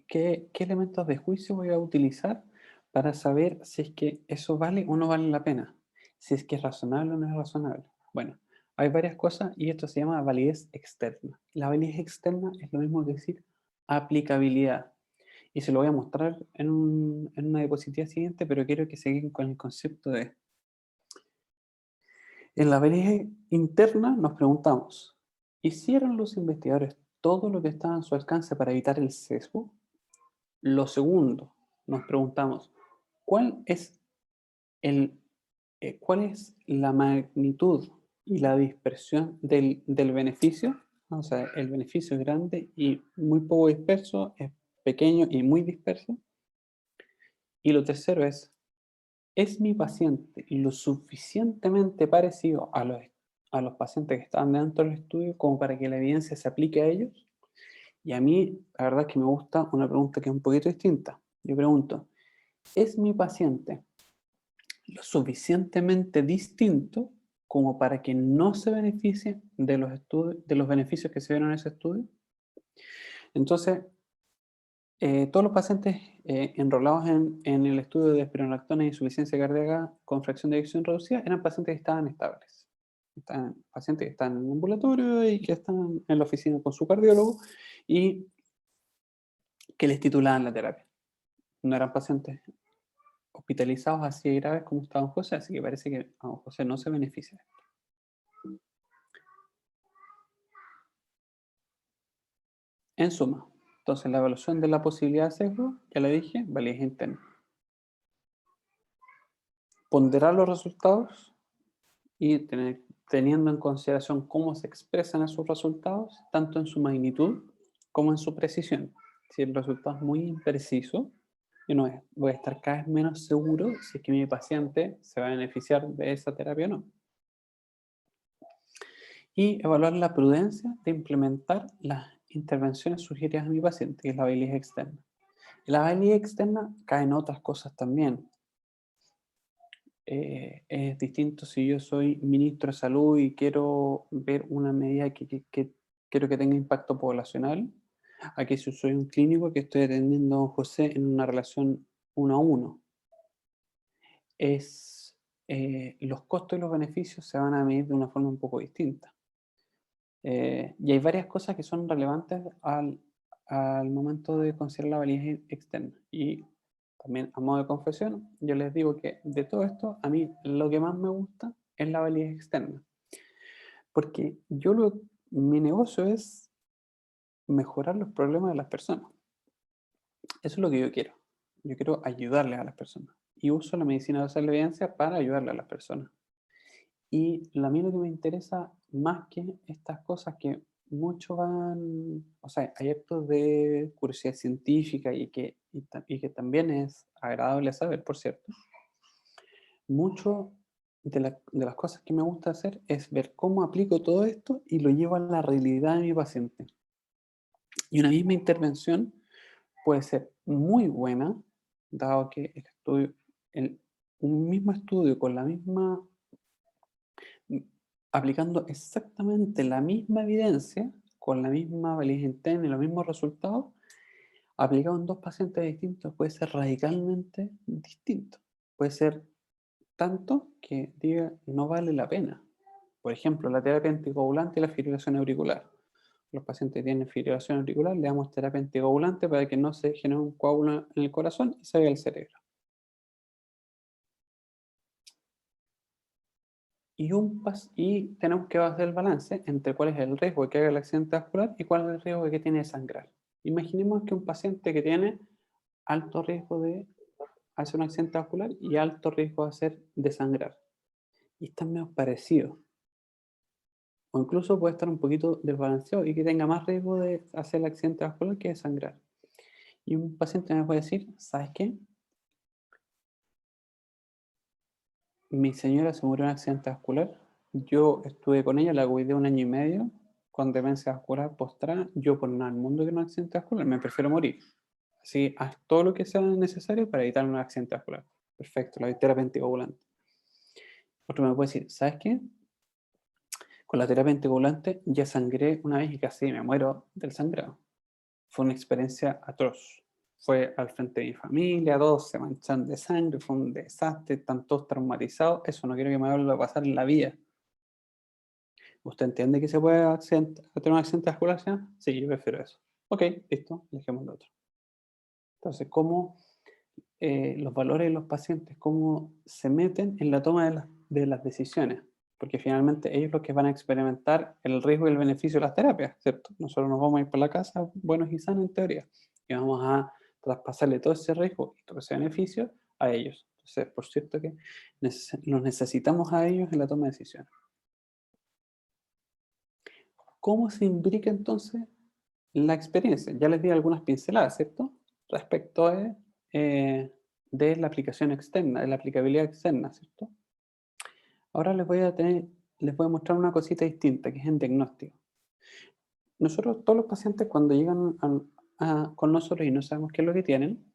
¿Qué elementos de juicio voy a utilizar para saber si es que eso vale o no vale la pena? Si es que es razonable o no es razonable. Bueno, hay varias cosas y esto se llama validez externa. La validez externa es lo mismo que decir aplicabilidad. Y se lo voy a mostrar en una diapositiva siguiente, pero quiero que se queden con el concepto de... En la validez interna nos preguntamos, ¿hicieron los investigadores todo lo que estaba a su alcance para evitar el sesgo? Lo segundo, nos preguntamos, ¿cuál es, cuál es la magnitud y la dispersión del beneficio? O sea, el beneficio es grande y muy poco disperso, es pequeño y muy disperso. Y lo tercero ¿es mi paciente lo suficientemente parecido a los pacientes que estaban dentro del estudio como para que la evidencia se aplique a ellos? Y a mí, la verdad es que me gusta una pregunta que es un poquito distinta. Yo pregunto, ¿es mi paciente lo suficientemente distinto como para que no se beneficie de los beneficios que se vieron en ese estudio? Entonces, todos los pacientes enrolados en el estudio de espironolactona y insuficiencia cardíaca con fracción de eyección reducida eran pacientes que estaban estables. Pacientes que están en el ambulatorio y que están en la oficina con su cardiólogo y que les titulaban la terapia. No eran pacientes hospitalizados así de graves como estaba don José, así que parece que a don José no se beneficia. En suma, entonces la evaluación de la posibilidad de sesgo, ya lo dije, validez interna. Ponderar los resultados y teniendo en consideración cómo se expresan esos resultados, tanto en su magnitud como en su precisión. Si el resultado es muy impreciso, yo no voy a estar cada vez menos seguro si es que mi paciente se va a beneficiar de esa terapia o no. Y evaluar la prudencia de implementar las intervenciones sugeridas a mi paciente, que es la validez externa. En la validez externa caen otras cosas también. Es distinto si yo soy ministro de salud y quiero ver una medida que quiero que tenga impacto poblacional, a que si soy un clínico que estoy atendiendo a don José en una relación 1 a 1. Los costos y los beneficios se van a medir de una forma un poco distinta. Y hay varias cosas que son relevantes al momento de considerar la validez externa. Y también, a modo de confesión, yo les digo que de todo esto, a mí lo que más me gusta es la validez externa. Porque mi negocio es mejorar los problemas de las personas. Eso es lo que yo quiero. Yo quiero ayudarles a las personas. Y uso la medicina basada en la evidencia para ayudarle a las personas. Y a mí lo que me interesa más que estas cosas que muchos van, o sea, hay actos de curiosidad científica y que también es agradable saber, por cierto. Mucho de las cosas que me gusta hacer es ver cómo aplico todo esto y lo llevo a la realidad de mi paciente. Y una misma intervención puede ser muy buena, dado que el estudio, un mismo estudio con la misma, mm, aplicando exactamente la misma evidencia, con la misma validez interna y los mismos resultados, aplicado en dos pacientes distintos, puede ser radicalmente distinto. Puede ser tanto que diga no vale la pena. Por ejemplo, la terapia anticoagulante y la fibrilación auricular. Los pacientes tienen fibrilación auricular, le damos terapia anticoagulante para que no se genere un coágulo en el corazón y se vaya al cerebro. Y tenemos que hacer el balance entre cuál es el riesgo de que haga el accidente vascular y cuál es el riesgo de que tiene de sangrar. Imaginemos que un paciente que tiene alto riesgo de hacer un accidente vascular y alto riesgo de hacer desangrar. Y están medio parecidos. O incluso puede estar un poquito desbalanceado y que tenga más riesgo de hacer el accidente vascular que de sangrar. Y un paciente me puede decir, ¿sabes qué? Mi señora se murió en un accidente vascular. Yo estuve con ella, la cuidé 1 año y medio con demencia vascular postrada. Yo por nada del mundo que un accidente vascular, me prefiero morir. Así, haz todo lo que sea necesario para evitar un accidente vascular. Perfecto, la terapia anticoagulante. Otro me puede decir, ¿sabes qué? Con la terapia anticoagulante ya sangré una vez y casi me muero del sangrado. Fue una experiencia atroz. Fue al frente de mi familia, todos se manchan de sangre, fue un desastre, están todos traumatizados. Eso no quiero que me vuelva a pasar en la vida. ¿Usted entiende que se puede tener un accidente vascular? Sí, yo prefiero eso. Ok, listo, dejemos lo otro. Entonces, ¿cómo los valores de los pacientes, cómo se meten en la toma de las decisiones? Porque finalmente ellos los que van a experimentar el riesgo y el beneficio de las terapias, ¿cierto? Nosotros nos vamos a ir por la casa buenos y sanos en teoría y vamos a traspasarle todo ese riesgo y todo ese beneficio a ellos. Entonces, por cierto que los necesitamos a ellos en la toma de decisiones. ¿Cómo se imbrica entonces la experiencia? Ya les di algunas pinceladas, ¿cierto? Respecto de la aplicación externa, de la aplicabilidad externa, ¿cierto? Ahora les voy a mostrar una cosita distinta, que es en diagnóstico. Nosotros, todos los pacientes, cuando llegan con nosotros y no sabemos qué es lo que tienen,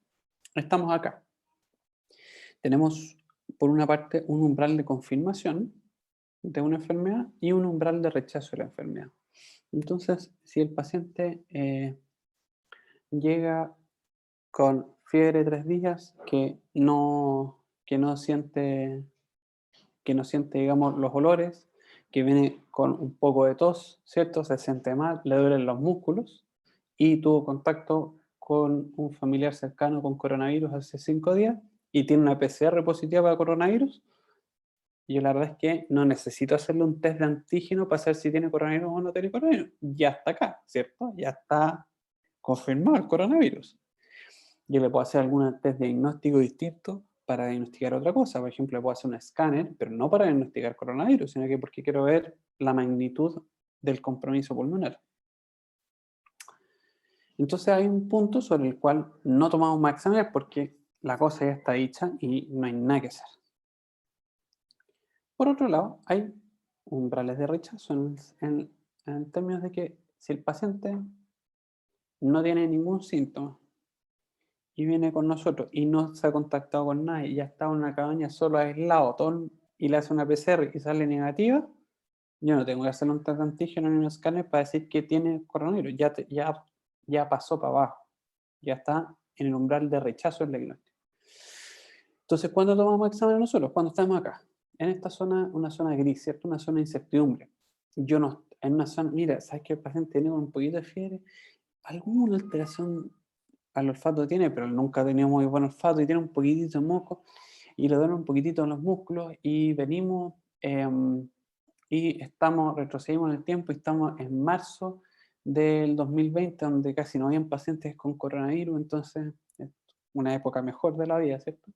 estamos acá. Tenemos, por una parte, un umbral de confirmación de una enfermedad y un umbral de rechazo de la enfermedad. Entonces, si el paciente llega con fiebre 3 días, que no siente, digamos, los olores, que viene con un poco de tos, ¿cierto? Se siente mal, le duelen los músculos y tuvo contacto con un familiar cercano con coronavirus hace 5 días y tiene una PCR positiva para coronavirus. Y yo la verdad es que no necesito hacerle un test de antígeno para saber si tiene coronavirus o no tiene coronavirus. Ya está acá, ¿cierto? Ya está confirmado el coronavirus. Yo le puedo hacer algún test diagnóstico distinto para diagnosticar otra cosa. Por ejemplo, le puedo hacer un escáner, pero no para diagnosticar coronavirus, sino que porque quiero ver la magnitud del compromiso pulmonar. Entonces hay un punto sobre el cual no tomamos más exámenes porque la cosa ya está dicha y no hay nada que hacer. Por otro lado, hay umbrales de rechazo en términos de que si el paciente no tiene ningún síntoma y viene con nosotros y no se ha contactado con nadie y ya está en una cabaña solo aislado y le hace una PCR y sale negativa, yo no tengo que hacerle un test de antígeno ni un escáner para decir que tiene coronavirus. Ya pasó para abajo. Ya está en el umbral de rechazo del diagnóstico. Entonces, ¿cuándo tomamos exámenes nosotros? Cuando estamos acá. En esta zona, una zona gris, ¿cierto? Una zona de incertidumbre. Yo no, en una zona, mira, ¿sabes que el paciente tiene un poquito de fiebre? Alguna alteración al olfato tiene, pero nunca ha tenido muy buen olfato y tiene un poquitito de moco y le duele un poquitito en los músculos y venimos y retrocedimos en el tiempo y estamos en marzo del 2020 donde casi no habían pacientes con coronavirus, entonces es una época mejor de la vida, ¿cierto?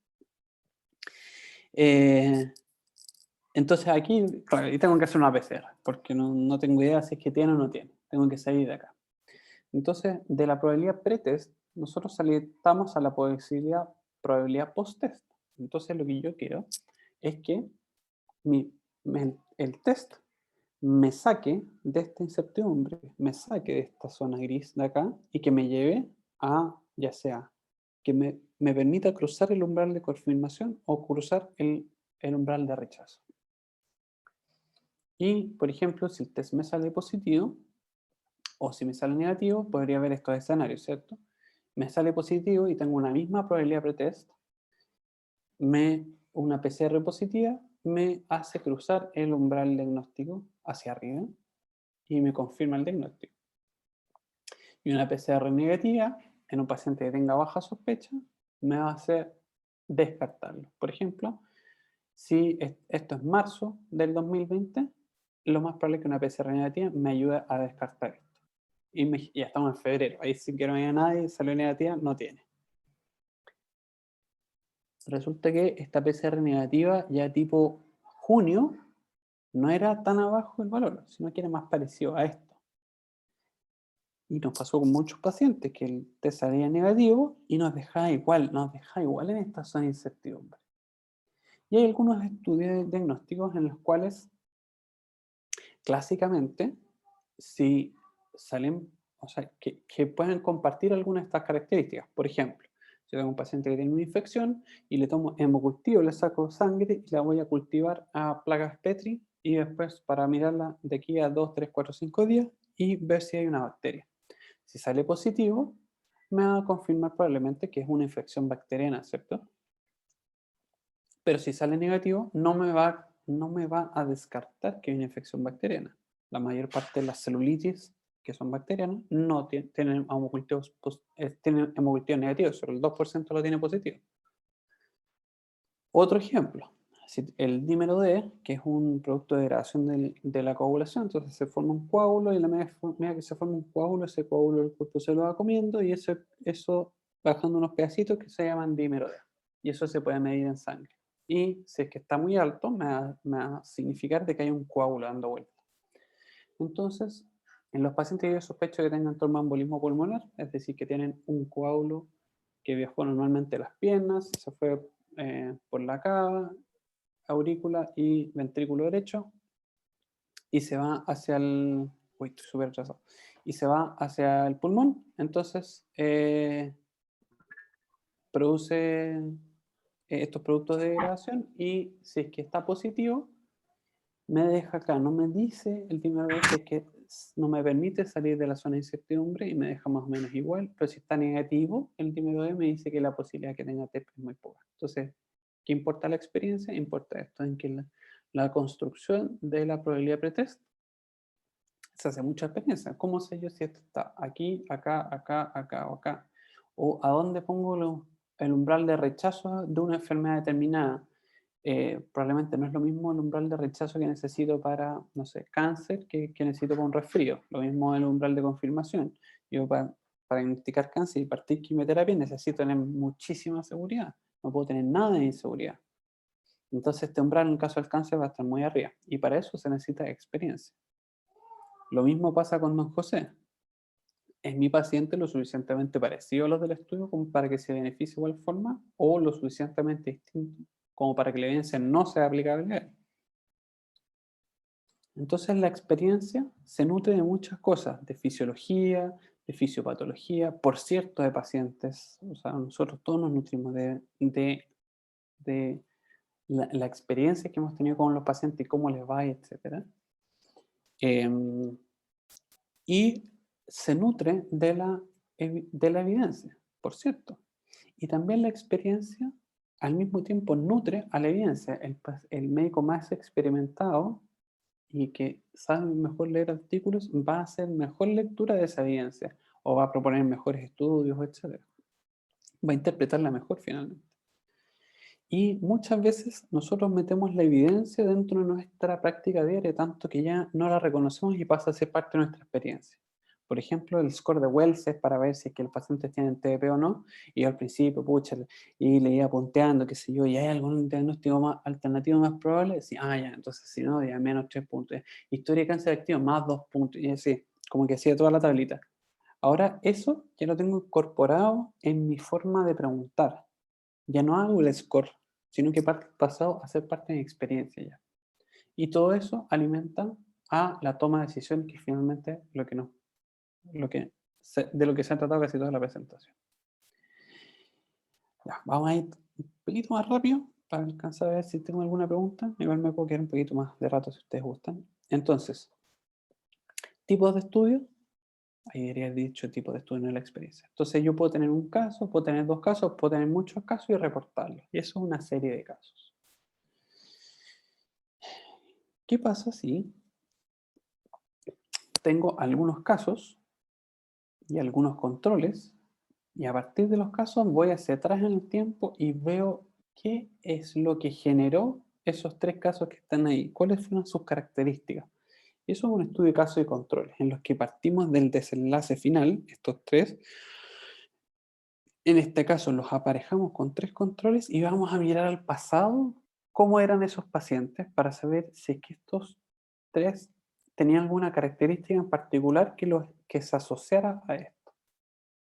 Entonces aquí, claro, y tengo que hacer una PCR, porque no tengo idea si es que tiene o no tiene. Tengo que salir de acá. Entonces, de la probabilidad pretest, nosotros saltamos a la probabilidad post-test. Entonces, lo que yo quiero es que el test me saque de esta incertidumbre, me saque de esta zona gris de acá y que me lleve a, ya sea, que me permita cruzar el umbral de confirmación o cruzar el umbral de rechazo. Y, por ejemplo, si el test me sale positivo, o si me sale negativo, podría haber estos escenarios, ¿cierto? Me sale positivo y tengo una misma probabilidad pretest, una PCR positiva me hace cruzar el umbral diagnóstico hacia arriba y me confirma el diagnóstico. Y una PCR negativa en un paciente que tenga baja sospecha me va a hacer descartarlo. Por ejemplo, si esto es marzo del 2020, lo más probable es que una PCR negativa me ayude a descartar esto. Y ya estamos en febrero, ahí sí que no había nadie, salió negativa, no tiene. Resulta que esta PCR negativa ya tipo junio no era tan abajo el valor, sino que era más parecido a esto. Y nos pasó con muchos pacientes que el test salía negativo y nos dejaba igual en esta zona de incertidumbre. Y hay algunos estudios diagnósticos en los cuales, clásicamente, si salen, o sea, que pueden compartir algunas de estas características. Por ejemplo, si tengo un paciente que tiene una infección y le tomo hemocultivo, le saco sangre y la voy a cultivar a plagas Petri y después para mirarla de aquí a 2, 3, 4, 5 días y ver si hay una bacteria. Si sale positivo, me va a confirmar probablemente que es una infección bacteriana, ¿cierto? Pero si sale negativo, no me va a descartar que hay una infección bacteriana. La mayor parte de las celulitis que son bacterianas no tienen hemocultivos negativos, solo el 2% lo tiene positivo. Otro ejemplo, el dímero D, que es un producto de degradación de la coagulación, entonces se forma un coágulo y en la medida que se forma un coágulo, ese coágulo el cuerpo se lo va comiendo y eso va dejando unos pedacitos que se llaman dímero D. Y eso se puede medir en sangre. Y si es que está muy alto, me va a significar de que hay un coágulo dando vuelta. Entonces, en los pacientes yo sospecho que tengan tromboembolismo pulmonar, es decir, que tienen un coágulo que viajó normalmente a las piernas, se fue por la cava, aurícula y ventrículo derecho, y se va hacia el... Uy, estoy súper atrasado. Y se va hacia el pulmón, entonces produce estos productos de degradación y si es que está positivo, me deja acá, no me dice el dímero D si es que no me permite salir de la zona de incertidumbre y me deja más o menos igual, pero si está negativo, el dímero D me dice que la posibilidad que tenga TEP es muy poca. Entonces, ¿qué importa la experiencia? Importa esto, en que la construcción de la probabilidad pretest se hace mucha experiencia. ¿Cómo sé yo si esto está aquí, acá, acá, acá o acá? ¿O a dónde pongo el umbral de rechazo de una enfermedad determinada? Probablemente no es lo mismo el umbral de rechazo que necesito para, no sé, cáncer que necesito para un resfrío. Lo mismo el umbral de confirmación. Yo para diagnosticar cáncer y partir quimioterapia necesito tener muchísima seguridad. No puedo tener nada de inseguridad. Entonces este umbral en el caso del cáncer va a estar muy arriba. Y para eso se necesita experiencia. Lo mismo pasa con don José. ¿Es mi paciente lo suficientemente parecido a los del estudio como para que se beneficie de igual forma? ¿O lo suficientemente distinto como para que la evidencia no sea aplicable a él? Entonces la experiencia se nutre de muchas cosas, de fisiología, de fisiopatología, por cierto, de pacientes. O sea, nosotros todos nos nutrimos de la experiencia que hemos tenido con los pacientes y cómo les va, etc. Y se nutre de la evidencia, por cierto. Y también la experiencia al mismo tiempo nutre a la evidencia. El médico más experimentado y que sabe mejor leer artículos va a hacer mejor lectura de esa evidencia o va a proponer mejores estudios, etc. Va a interpretarla mejor finalmente. Y muchas veces nosotros metemos la evidencia dentro de nuestra práctica diaria, tanto que ya no la reconocemos y pasa a ser parte de nuestra experiencia. Por ejemplo, el score de Wells es para ver si es que los pacientes tienen TDP o no, y yo al principio, pucha, y le iba punteando, qué sé yo, y hay algún diagnóstico más alternativo más probable, sí, ya, entonces si no, ya menos 3 puntos. Historia de cáncer activo, más 2 puntos, y así, como que hacía toda la tablita. Ahora eso ya lo tengo incorporado en mi forma de preguntar. Ya no hago el score, sino que pasado a ser parte de mi experiencia ya. Y todo eso alimenta a la toma de decisiones, que finalmente de lo que se ha tratado casi toda la presentación. Ya, vamos a ir un poquito más rápido para alcanzar a ver si tengo alguna pregunta. Igual me puedo quedar un poquito más de rato si ustedes gustan. Entonces, tipos de estudio. Ahí debería haber dicho tipo de estudio en la experiencia. Entonces yo puedo tener un caso, puedo tener 2 casos, puedo tener muchos casos y reportarlos. Y eso es una serie de casos. ¿Qué pasa si tengo algunos casos y algunos controles? Y a partir de los casos voy hacia atrás en el tiempo y veo qué es lo que generó esos 3 casos que están ahí. ¿Cuáles fueron sus características? Y eso es un estudio de casos y controles, en los que partimos del desenlace final, estos 3. En este caso los aparejamos con 3 controles y vamos a mirar al pasado cómo eran esos pacientes para saber si es que estos 3 tenían alguna característica en particular que se asociara a esto.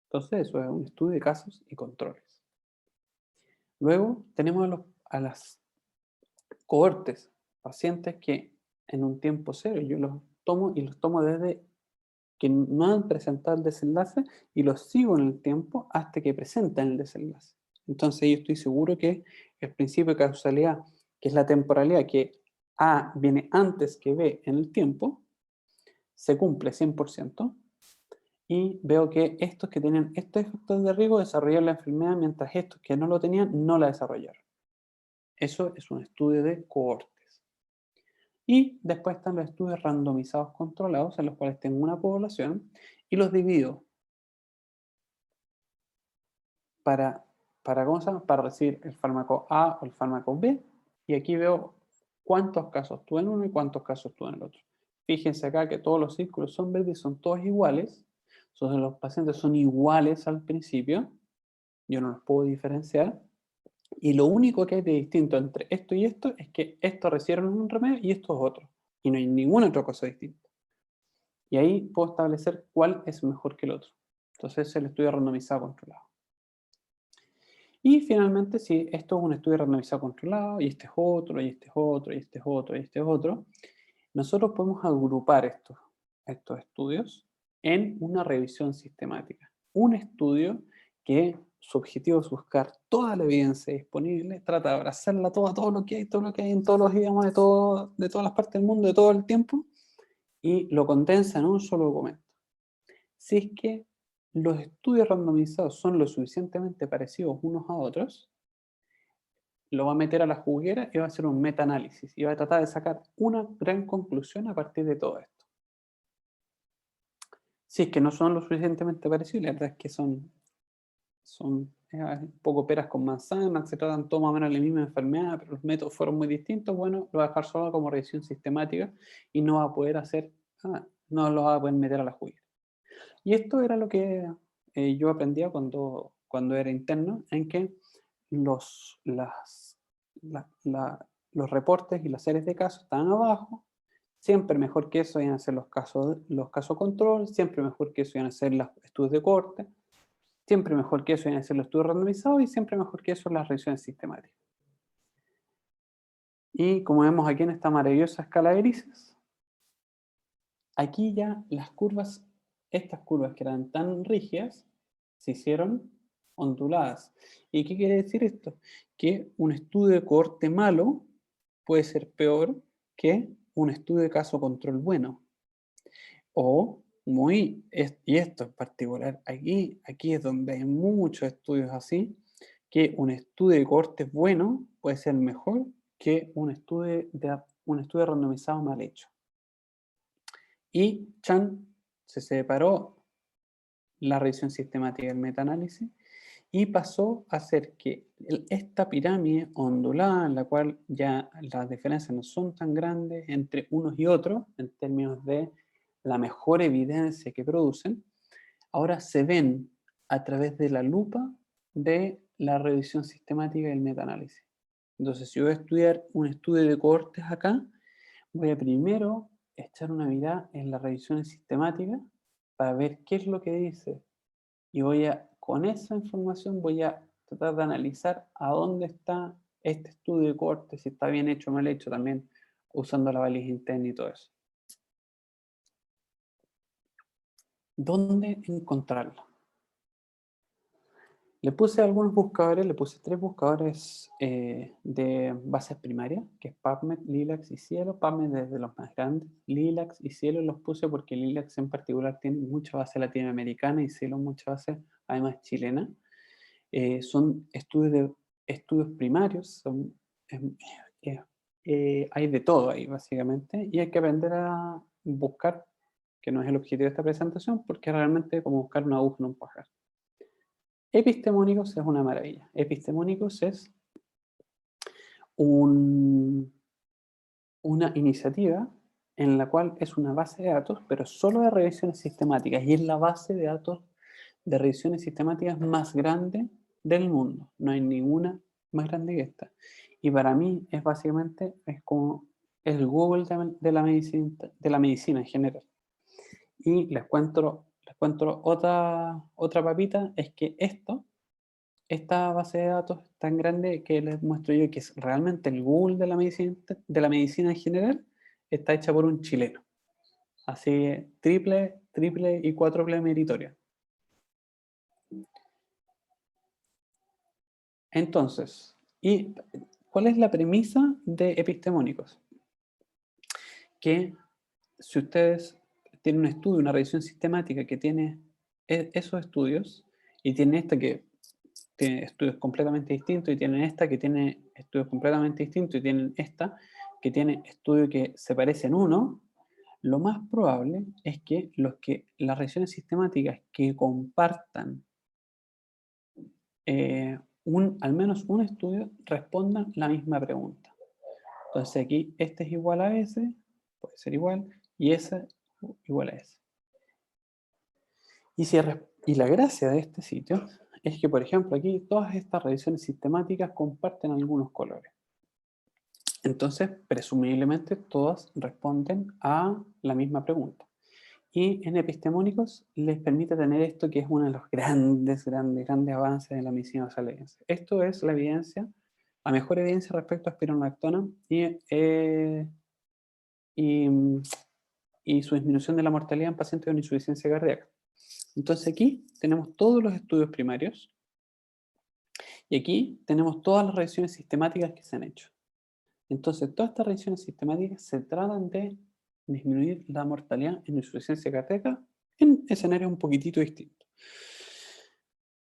Entonces eso es un estudio de casos y controles. Luego tenemos a las cohortes, pacientes que en un tiempo cero yo los tomo desde que no han presentado el desenlace y los sigo en el tiempo hasta que presentan el desenlace. Entonces yo estoy seguro que el principio de causalidad, que es la temporalidad, que A viene antes que B en el tiempo, se cumple 100%, y veo que estos que tenían estos efectos de riesgo desarrollaron la enfermedad, mientras estos que no lo tenían no la desarrollaron. Eso es un estudio de cohortes. Y después están los estudios randomizados controlados, en los cuales tengo una población y los divido para recibir el fármaco A o el fármaco B, y aquí veo cuántos casos tuve en uno y cuántos casos tuve en el otro. Fíjense acá que todos los círculos son verdes y son todos iguales. Entonces los pacientes son iguales al principio, yo no los puedo diferenciar, y lo único que hay de distinto entre esto y esto es que estos recibieron un remedio y estos otro, y no hay ninguna otra cosa distinta. Y ahí puedo establecer cuál es mejor que el otro. Entonces es el estudio randomizado controlado. Y finalmente, si esto es un estudio randomizado controlado, y este es otro, y este es otro, y este es otro, y este es otro, nosotros podemos agrupar estos estudios en una revisión sistemática. Un estudio que su objetivo es buscar toda la evidencia disponible, trata de abrazarla toda, todo lo que hay en todos los idiomas, de todas las partes del mundo, de todo el tiempo, y lo condensa en un solo documento. Si es que los estudios randomizados son lo suficientemente parecidos unos a otros, lo va a meter a la juguera y va a hacer un meta-análisis y va a tratar de sacar una gran conclusión a partir de todo esto. Si es que no son lo suficientemente parecidos, la verdad es que son un poco peras con manzanas, se tratan todo más o menos de la misma enfermedad, pero los métodos fueron muy distintos, bueno, lo va a dejar solo como revisión sistemática y no va a poder no lo va a poder meter a la juguera. Y esto era lo que yo aprendía cuando era interno, en que los reportes y las series de casos estaban abajo. Siempre mejor que eso iban a ser los casos control, siempre mejor que eso iban a ser los estudios de corte, siempre mejor que eso iban a ser los estudios randomizados y siempre mejor que eso las revisiones sistemáticas. Y como vemos aquí en esta maravillosa escala de grises, aquí ya estas curvas que eran tan rígidas, se hicieron onduladas. ¿Y qué quiere decir esto? Que un estudio de cohorte malo puede ser peor que un estudio de caso control bueno. O y esto en particular, aquí es donde hay muchos estudios así, que un estudio de cohorte bueno puede ser mejor que un estudio randomizado mal hecho. Y Chan se separó la revisión sistemática del metaanálisis y pasó a hacer que esta pirámide ondulada, en la cual ya las diferencias no son tan grandes entre unos y otros, en términos de la mejor evidencia que producen, ahora se ven a través de la lupa de la revisión sistemática y el metaanálisis. Entonces, si yo voy a estudiar un estudio de cohortes acá, voy a primero echar una mirada en las revisiones sistemáticas para ver qué es lo que dice. Y con esa información voy a tratar de analizar a dónde está este estudio de cohortes, si está bien hecho o mal hecho, también usando la valija interna y todo eso. ¿Dónde encontrarla? Le puse algunos buscadores, le puse 3 buscadores de bases primarias, que es PubMed, Lilacs y Cielo. PubMed es de los más grandes. Lilacs y Cielo los puse porque Lilacs en particular tiene mucha base latinoamericana y Cielo mucha base, además, chilena. Son estudios primarios, hay de todo ahí básicamente, y hay que aprender a buscar, que no es el objetivo de esta presentación, porque es realmente como buscar una aguja en un pajar. Epistemónicos es una maravilla. Epistemónicos es una iniciativa en la cual es una base de datos, pero solo de revisiones sistemáticas, y es la base de datos de revisiones sistemáticas más grande del mundo. No hay ninguna más grande que esta. Y para mí es básicamente como el Google de la medicina en general. Y les cuento otra papita, es que esta base de datos tan grande que les muestro yo, que es realmente el Google de la medicina en general, está hecha por un chileno. Así, triple y cuádruple meritoria. Entonces, ¿y cuál es la premisa de Epistemónicos? Que si ustedes tienen un estudio, una revisión sistemática que tiene esos estudios, y tiene esta que tiene estudios completamente distintos, y tienen esta que tiene estudios completamente distintos, y tienen esta que tiene estudios que se parecen uno, lo más probable es que las revisiones sistemáticas que compartan al menos un estudio respondan la misma pregunta. Entonces aquí este es igual a ese, puede ser igual, y ese igual a ese. Y la gracia de este sitio es que, por ejemplo, aquí todas estas revisiones sistemáticas comparten algunos colores. Entonces, presumiblemente, todas responden a la misma pregunta. Y en Epistemónicos les permite tener esto, que es uno de los grandes avances de la medicina basada en la evidencia. Esto es la evidencia, la mejor evidencia respecto a espironolactona y su disminución de la mortalidad en pacientes con insuficiencia cardíaca. Entonces aquí tenemos todos los estudios primarios y aquí tenemos todas las revisiones sistemáticas que se han hecho. Entonces todas estas revisiones sistemáticas se tratan de disminuir la mortalidad en insuficiencia cardíaca en escenarios un poquitito distintos.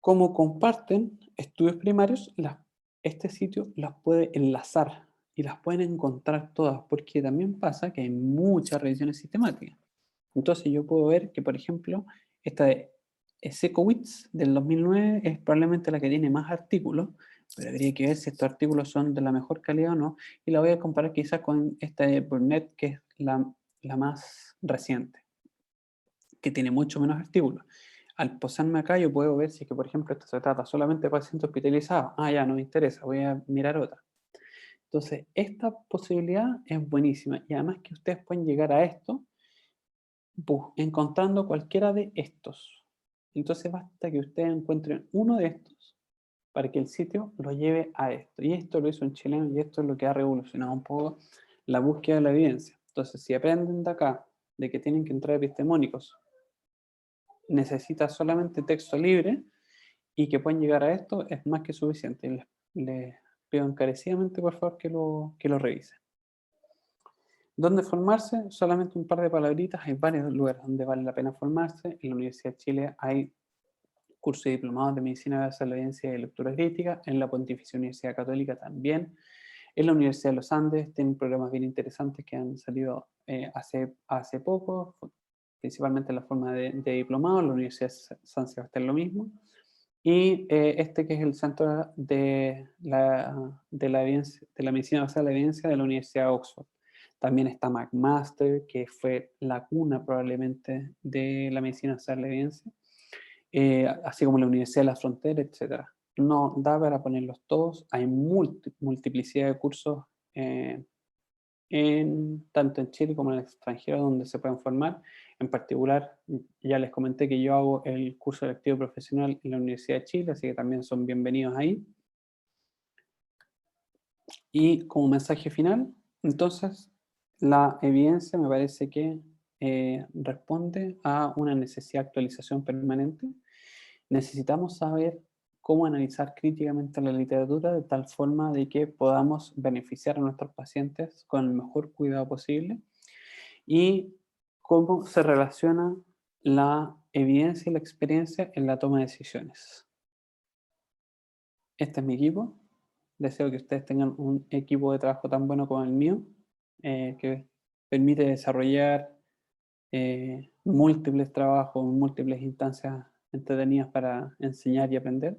Como comparten estudios primarios, este sitio las puede enlazar y las pueden encontrar todas, porque también pasa que hay muchas revisiones sistemáticas. Entonces yo puedo ver que, por ejemplo, esta de Sekowitz del 2009 es probablemente la que tiene más artículos, pero habría que ver si estos artículos son de la mejor calidad o no, y la voy a comparar quizás con esta de Burnett, que es la más reciente, que tiene mucho menos artículos. Al posarme acá yo puedo ver si, que, por ejemplo, esto se trata solamente de pacientes hospitalizados. Ah, ya, no me interesa, voy a mirar otra. Entonces, esta posibilidad es buenísima, y además que ustedes pueden llegar a esto encontrando cualquiera de estos. Entonces basta que ustedes encuentren uno de estos para que el sitio lo lleve a esto. Y esto lo hizo un chileno, y esto es lo que ha revolucionado un poco la búsqueda de la evidencia. Entonces, si aprenden de acá de que tienen que entrar epistemónicos, necesita solamente texto libre y que pueden llegar a esto, es más que suficiente. Les pido encarecidamente, por favor, que lo revisen. ¿Dónde formarse? Solamente un par de palabritas. Hay varios lugares donde vale la pena formarse. En la Universidad de Chile hay cursos de diplomados de medicina basada en la evidencia y lectura crítica. En la Pontificia Universidad Católica también. En la Universidad de los Andes tienen programas bien interesantes que han salido hace poco, principalmente en la forma de diplomado. En la Universidad de San Sebastián lo mismo. Y este que es el Centro de la Medicina basada en la evidencia de la Universidad de Oxford. También está McMaster, que fue la cuna probablemente de la medicina salvadoreña, así como la Universidad de la Frontera, etc. No da para ponerlos todos, hay multiplicidad de cursos tanto en Chile como en el extranjero donde se pueden formar. En particular, ya les comenté que yo hago el curso electivo profesional en la Universidad de Chile, así que también son bienvenidos ahí. Y como mensaje final, entonces, la evidencia me parece que responde a una necesidad de actualización permanente. Necesitamos saber cómo analizar críticamente la literatura de tal forma de que podamos beneficiar a nuestros pacientes con el mejor cuidado posible y cómo se relaciona la evidencia y la experiencia en la toma de decisiones. Este es mi equipo. Deseo que ustedes tengan un equipo de trabajo tan bueno como el mío, que permite desarrollar múltiples trabajos, múltiples instancias entretenidas para enseñar y aprender.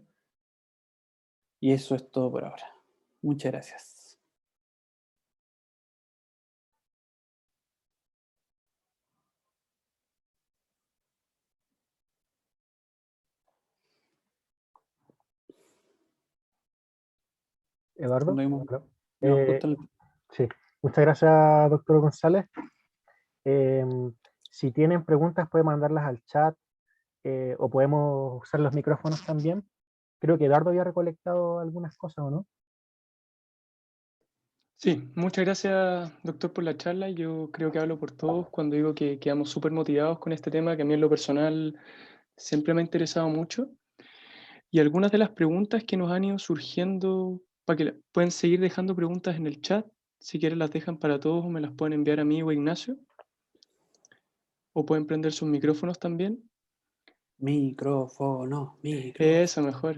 Y eso es todo por ahora. Muchas gracias. Eduardo. Nos Hola. vimos justo en el... Sí, muchas gracias, doctor González. Si tienen preguntas, pueden mandarlas al chat o podemos usar los micrófonos también. Creo que Eduardo había recolectado algunas cosas, ¿o no? Sí, muchas gracias, doctor, por la charla. Yo creo que hablo por todos cuando digo que quedamos súper motivados con este tema, que a mí en lo personal siempre me ha interesado mucho. Y algunas de las preguntas que nos han ido surgiendo, pueden seguir dejando preguntas en el chat. Si quieren las dejan para todos o me las pueden enviar a mí o a Ignacio. O pueden prender sus micrófonos también. Micrófono. Eso mejor.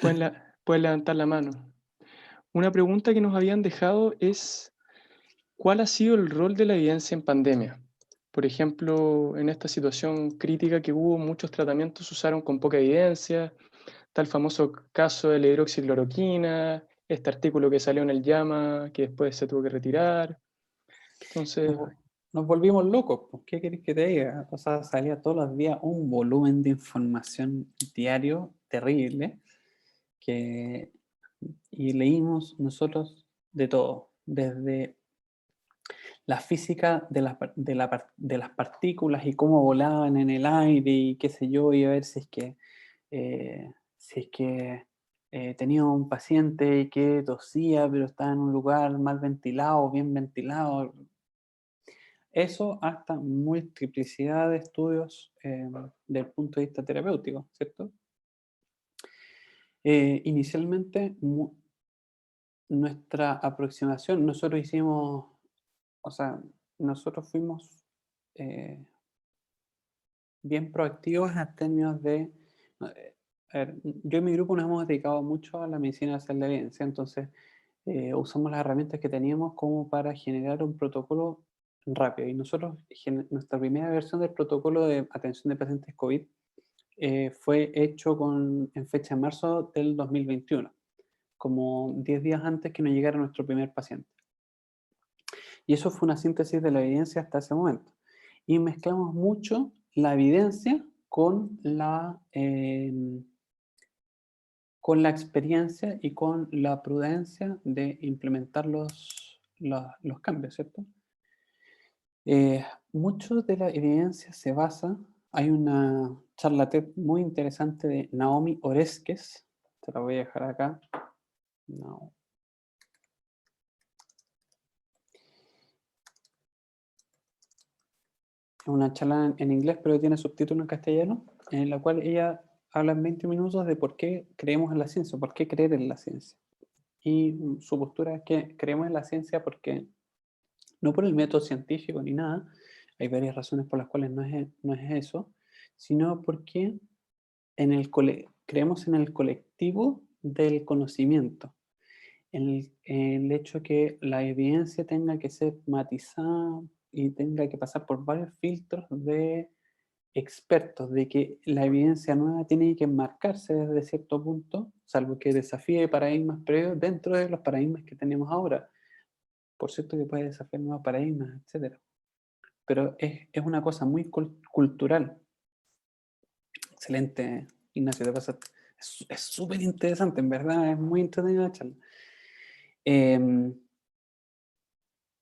Pueden levantar la mano. Una pregunta que nos habían dejado es: ¿cuál ha sido el rol de la evidencia en pandemia? Por ejemplo, en esta situación crítica que hubo, muchos tratamientos se usaron con poca evidencia. Está el famoso caso de la hidroxicloroquina, este artículo que salió en el JAMA, que después se tuvo que retirar. Entonces, Nos volvimos locos, pues, ¿qué querés que te diga? O sea, salía todos los días un volumen de información diario terrible y leímos nosotros de todo, desde la física de las partículas y cómo volaban en el aire y qué sé yo, y a ver si es que tenía un paciente que tosía, pero estaba en un lugar mal ventilado, bien ventilado. Eso hasta multiplicidad de estudios del punto de vista terapéutico, ¿cierto? Inicialmente, nuestra aproximación, o sea, nosotros fuimos bien proactivos en términos de... a ver, yo y mi grupo nos hemos dedicado mucho a la medicina de la evidencia, entonces usamos las herramientas que teníamos como para generar un protocolo rápido. Y nosotros, nuestra primera versión del protocolo de atención de pacientes COVID fue hecho en fecha de marzo del 2021, como 10 días antes que nos llegara nuestro primer paciente. Y eso fue una síntesis de la evidencia hasta ese momento. Y mezclamos mucho la evidencia con la experiencia y con la prudencia de implementar los cambios, ¿cierto? Mucho de la evidencia se basa, hay una charla TED muy interesante de Naomi Oreskes, te la voy a dejar acá. No. Es una charla en inglés, pero tiene subtítulos en castellano, en la cual ella habla en 20 minutos de por qué creemos en la ciencia, por qué creer en la ciencia. Y su postura es que creemos en la ciencia porque, no por el método científico ni nada, hay varias razones por las cuales no es eso, sino porque creemos en el colectivo del conocimiento, en el hecho que la evidencia tenga que ser matizada y tenga que pasar por varios filtros de expertos, de que la evidencia nueva tiene que enmarcarse desde cierto punto, salvo que desafíe paradigmas previos dentro de los paradigmas que tenemos ahora. por cierto que puede desafiar nuevos paradigmas, etc. Pero es una cosa muy cultural. Excelente, Ignacio, te pasaste. Es súper interesante, en verdad, es muy entretenida la charla.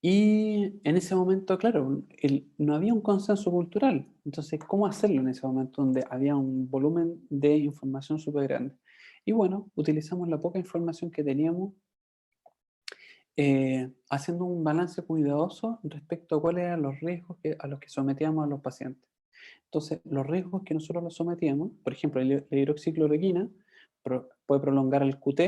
Y en ese momento, claro, no había un consenso cultural. Entonces, ¿cómo hacerlo en ese momento donde había un volumen de información súper grande? Y bueno, utilizamos la poca información que teníamos, haciendo un balance cuidadoso respecto a cuáles eran los riesgos a los que sometíamos a los pacientes. Entonces, los riesgos que nosotros los sometíamos, por ejemplo, la hidroxicloroquina puede prolongar el QT,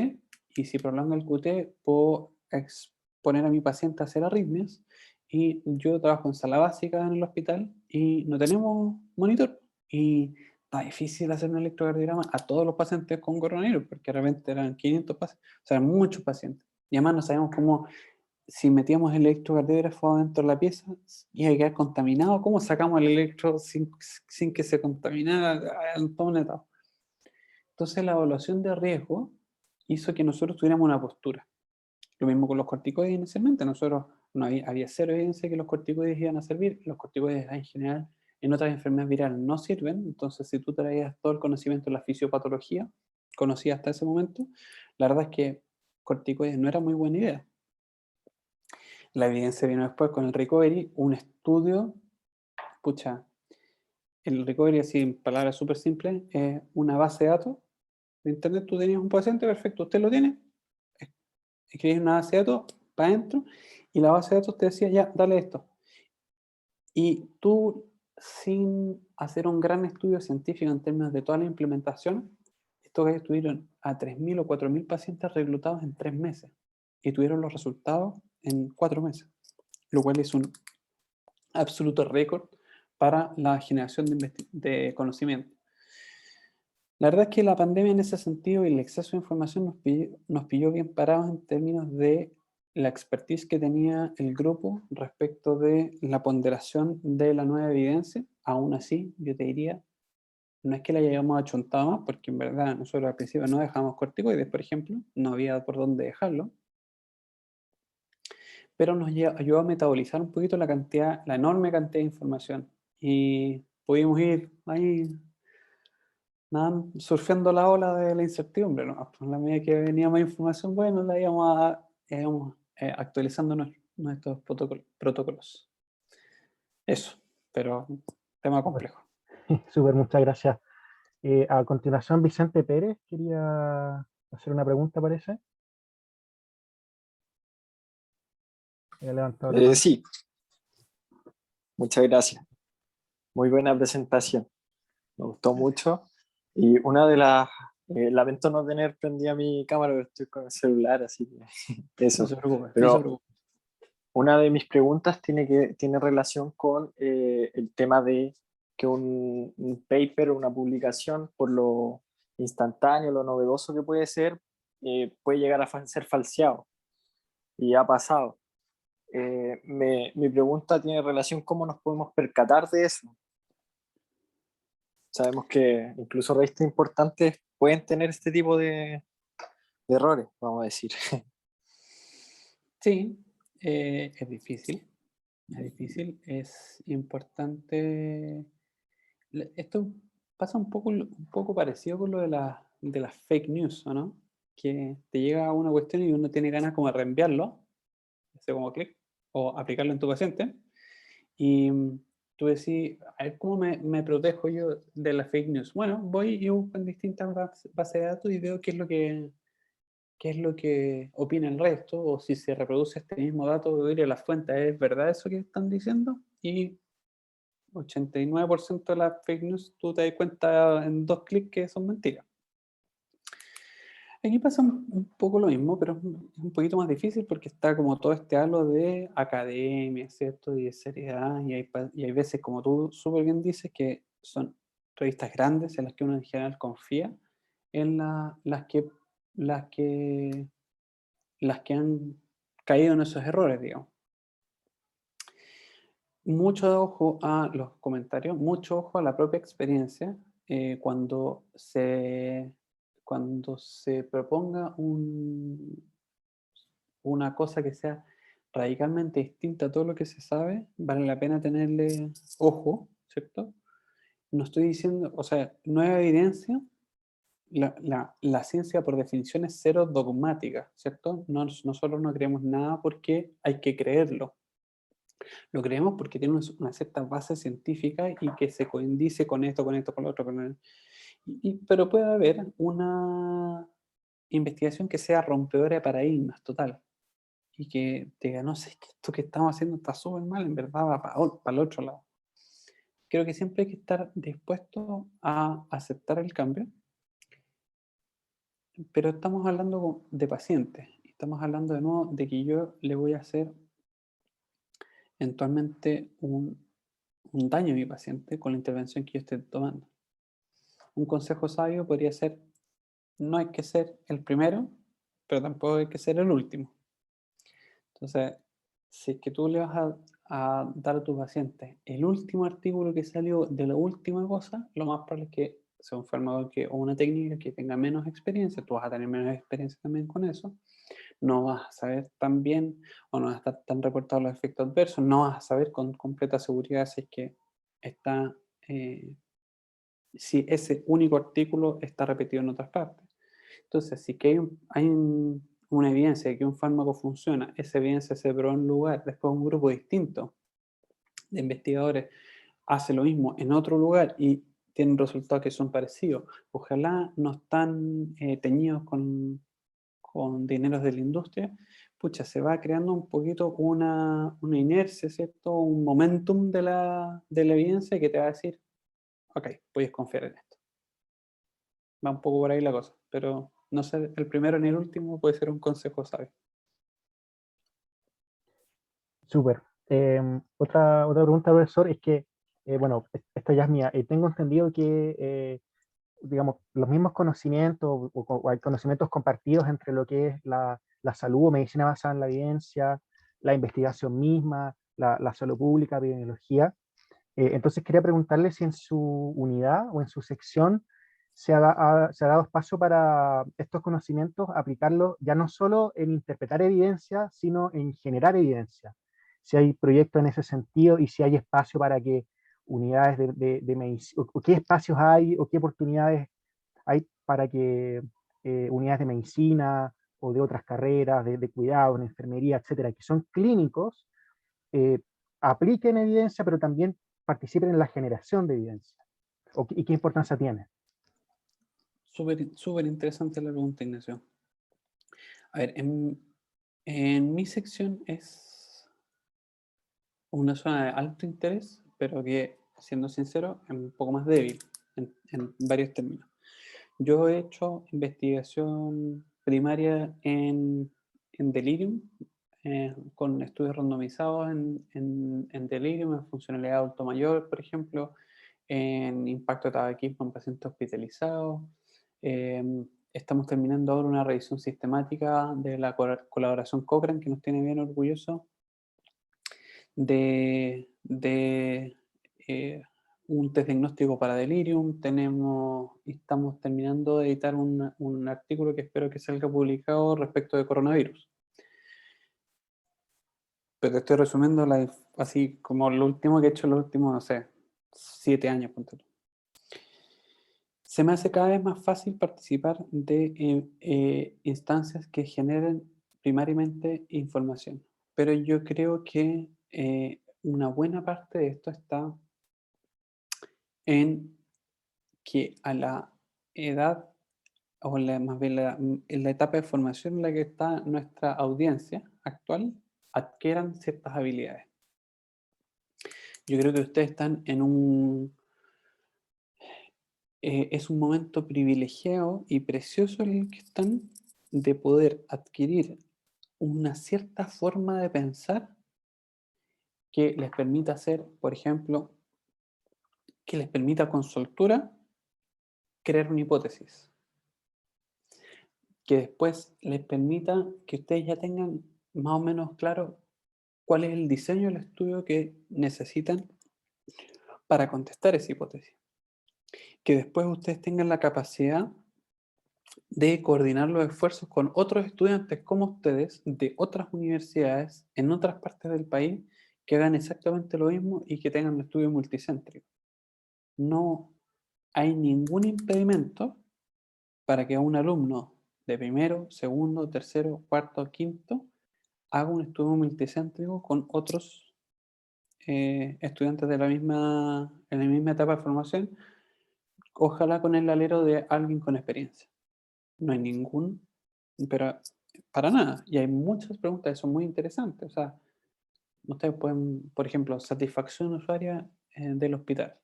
y si prolonga el QT, puedo exponer a mi paciente a hacer arritmias, y yo trabajo en sala básica en el hospital y no tenemos monitor, y está difícil hacer un electrocardiograma a todos los pacientes con coronavirus, porque realmente eran 500 pacientes, o sea, eran muchos pacientes, y además no sabemos cómo. Si metíamos el electrocardiógrafo dentro de la pieza, iba a quedar contaminado. ¿Cómo sacamos el electro sin que se contaminara? Todo un etapa. Entonces, la evaluación de riesgo hizo que nosotros tuviéramos una postura. Lo mismo con los corticoides inicialmente. Nosotros no había cero evidencia que los corticoides iban a servir. Los corticoides en general en otras enfermedades virales no sirven. Entonces, si tú traías todo el conocimiento de la fisiopatología conocida hasta ese momento, la verdad es que corticoides no era muy buena idea. La evidencia vino después con el recovery, un estudio, pucha, el recovery, así en palabras súper simples, es una base de datos de internet. Tú tenías un paciente, perfecto, usted lo tiene, escribís una base de datos para adentro, y la base de datos te decía, ya, dale esto. Y tú, sin hacer un gran estudio científico en términos de toda la implementación, estos que estuvieron a 3.000 o 4.000 pacientes reclutados en 3 meses, y tuvieron los resultados en 4 meses, lo cual es un absoluto récord para la generación de conocimiento. La verdad es que la pandemia en ese sentido y el exceso de información nos pilló bien parados en términos de la expertise que tenía el grupo respecto de la ponderación de la nueva evidencia. Aún así, yo te diría, no es que la hayamos achuntado más, porque en verdad nosotros al principio no dejamos corticoides, por ejemplo, no había por dónde dejarlo, pero nos ayudó a metabolizar un poquito la enorme cantidad de información, y pudimos ir ahí surfeando la ola de la incertidumbre, ¿no? Pues, a la medida que venía más información, bueno, la íbamos actualizando nuestros protocolos. Eso, pero tema complejo. Súper, muchas gracias. A continuación, Vicente Pérez quería hacer una pregunta, parece. Había levantado la mano. Sí, muchas gracias. Muy buena presentación. Me gustó mucho. Y una de las... lamento no tener prendida mi cámara, pero estoy con el celular, así que eso. No se preocupe, Pero no se preocupe. una de mis preguntas tiene relación con el tema de que un paper, una publicación, por lo instantáneo, lo novedoso que puede ser, puede llegar a ser falseado. Y ha pasado. Mi pregunta tiene relación con cómo nos podemos percatar de eso. Sabemos que incluso revistas importantes pueden tener este tipo de errores, vamos a decir. Sí, es difícil. Es difícil, es importante. Esto pasa un poco parecido con lo de las fake news, ¿o no? Que te llega una cuestión y uno tiene ganas como de reenviarlo, hacer como clic, o aplicarlo en tu paciente, y tú decís, a ver, ¿cómo me protejo yo de las fake news? Bueno, voy y busco en distintas bases de datos y veo qué es lo que opina el resto, o si se reproduce este mismo dato, voy a ir a las fuentes, ¿es verdad eso que están diciendo? Y 89% de las fake news tú te das cuenta en 2 clics que son mentiras. Aquí pasa un poco lo mismo, pero es un poquito más difícil porque está como todo este halo de academia, ¿cierto? Y de seriedad, y hay veces, como tú súper bien dices, que son revistas grandes en las que uno en general confía, en las que han caído en esos errores, digamos. Mucho ojo a los comentarios, mucho ojo a la propia experiencia, cuando se proponga una cosa que sea radicalmente distinta a todo lo que se sabe, vale la pena tenerle ojo, ¿cierto? No estoy diciendo, o sea, nueva evidencia, la ciencia por definición es cero dogmática, ¿cierto? Nosotros no creemos nada porque hay que creerlo. Lo creemos porque tiene una cierta base científica y que se coincide con esto, con esto, con lo otro. Pero puede haber una investigación que sea rompedora de paradigmas, total. Y que te diga, no sé, es que esto que estamos haciendo está súper mal, en verdad va para el otro lado. Creo que siempre hay que estar dispuesto a aceptar el cambio, pero estamos hablando de pacientes. Estamos hablando de nuevo de que yo le voy a hacer eventualmente un daño a mi paciente con la intervención que yo esté tomando. Un consejo sabio podría ser, no hay que ser el primero, pero tampoco hay que ser el último. Entonces, si es que tú le vas a dar a tu paciente el último artículo que salió de la última cosa, lo más probable es que sea un fármaco o una técnica que tenga menos experiencia, tú vas a tener menos experiencia también con eso, no vas a saber tan bien o no vas a estar tan reportado los efectos adversos, no vas a saber con completa seguridad si es que está, si ese único artículo está repetido en otras partes. Entonces, si que hay una evidencia de que un fármaco funciona, esa evidencia se probó en un lugar, después un grupo distinto de investigadores hace lo mismo en otro lugar y tienen resultados que son parecidos. Ojalá no están teñidos con dineros de la industria, pucha, se va creando un poquito una inercia, ¿cierto? Un momentum de la evidencia que te va a decir, ok, puedes confiar en esto. Va un poco por ahí la cosa, pero no ser el primero ni el último puede ser un consejo sabio. Súper. Otra pregunta, profesor, es que, bueno, esta ya es mía. Tengo entendido que, digamos, los mismos conocimientos o hay conocimientos compartidos entre lo que es la salud o medicina basada en la evidencia, la investigación misma, la salud pública, epidemiología. Entonces quería preguntarle si en su unidad o en su sección se ha dado espacio para estos conocimientos, aplicarlos ya no solo en interpretar evidencia, sino en generar evidencia. Si hay proyectos en ese sentido y si hay espacio para que unidades de medicina, o qué espacios hay o qué oportunidades hay para que unidades de medicina o de otras carreras, de cuidado, en enfermería, etcétera, que son clínicos, eh, apliquen evidencia, pero también participen en la generación de evidencia. ¿Y qué importancia tiene? Súper interesante la pregunta, Ignacio. A ver, en mi sección es una zona de alto interés, pero que, siendo sincero, es un poco más débil en varios términos. Yo he hecho investigación primaria en delirium, con estudios randomizados en delirium, en funcionalidad adulto mayor, por ejemplo, en impacto de tabaquismo en pacientes hospitalizados. Estamos terminando ahora una revisión sistemática de la colaboración Cochrane, que nos tiene bien orgullosos, de un test diagnóstico para delirium. Estamos terminando de editar un artículo que espero que salga publicado respecto de coronavirus. Pero te estoy resumiendo así como lo último que he hecho en los últimos, no sé, 7 años. Ponte tú. Se me hace cada vez más fácil participar de instancias que generen primariamente información. Pero yo creo que una buena parte de esto está en que a la edad, o más bien en la etapa de formación en la que está nuestra audiencia actual, adquieran ciertas habilidades. Yo creo que ustedes están en es un momento privilegiado y precioso en el que están de poder adquirir una cierta forma de pensar que les permita hacer, por ejemplo, que les permita con soltura crear una hipótesis, que después les permita que ustedes ya tengan más o menos claro cuál es el diseño del estudio que necesitan para contestar esa hipótesis. Que después ustedes tengan la capacidad de coordinar los esfuerzos con otros estudiantes como ustedes de otras universidades en otras partes del país que hagan exactamente lo mismo y que tengan un estudio multicéntrico. No hay ningún impedimento para que un alumno de primero, segundo, tercero, cuarto, quinto haga un estudio multicéntrico con otros estudiantes de en la misma etapa de formación, ojalá con el alero de alguien con experiencia. No hay ningún, pero para nada. Y hay muchas preguntas que son muy interesantes. O sea, ustedes pueden, por ejemplo, satisfacción usuaria del hospital.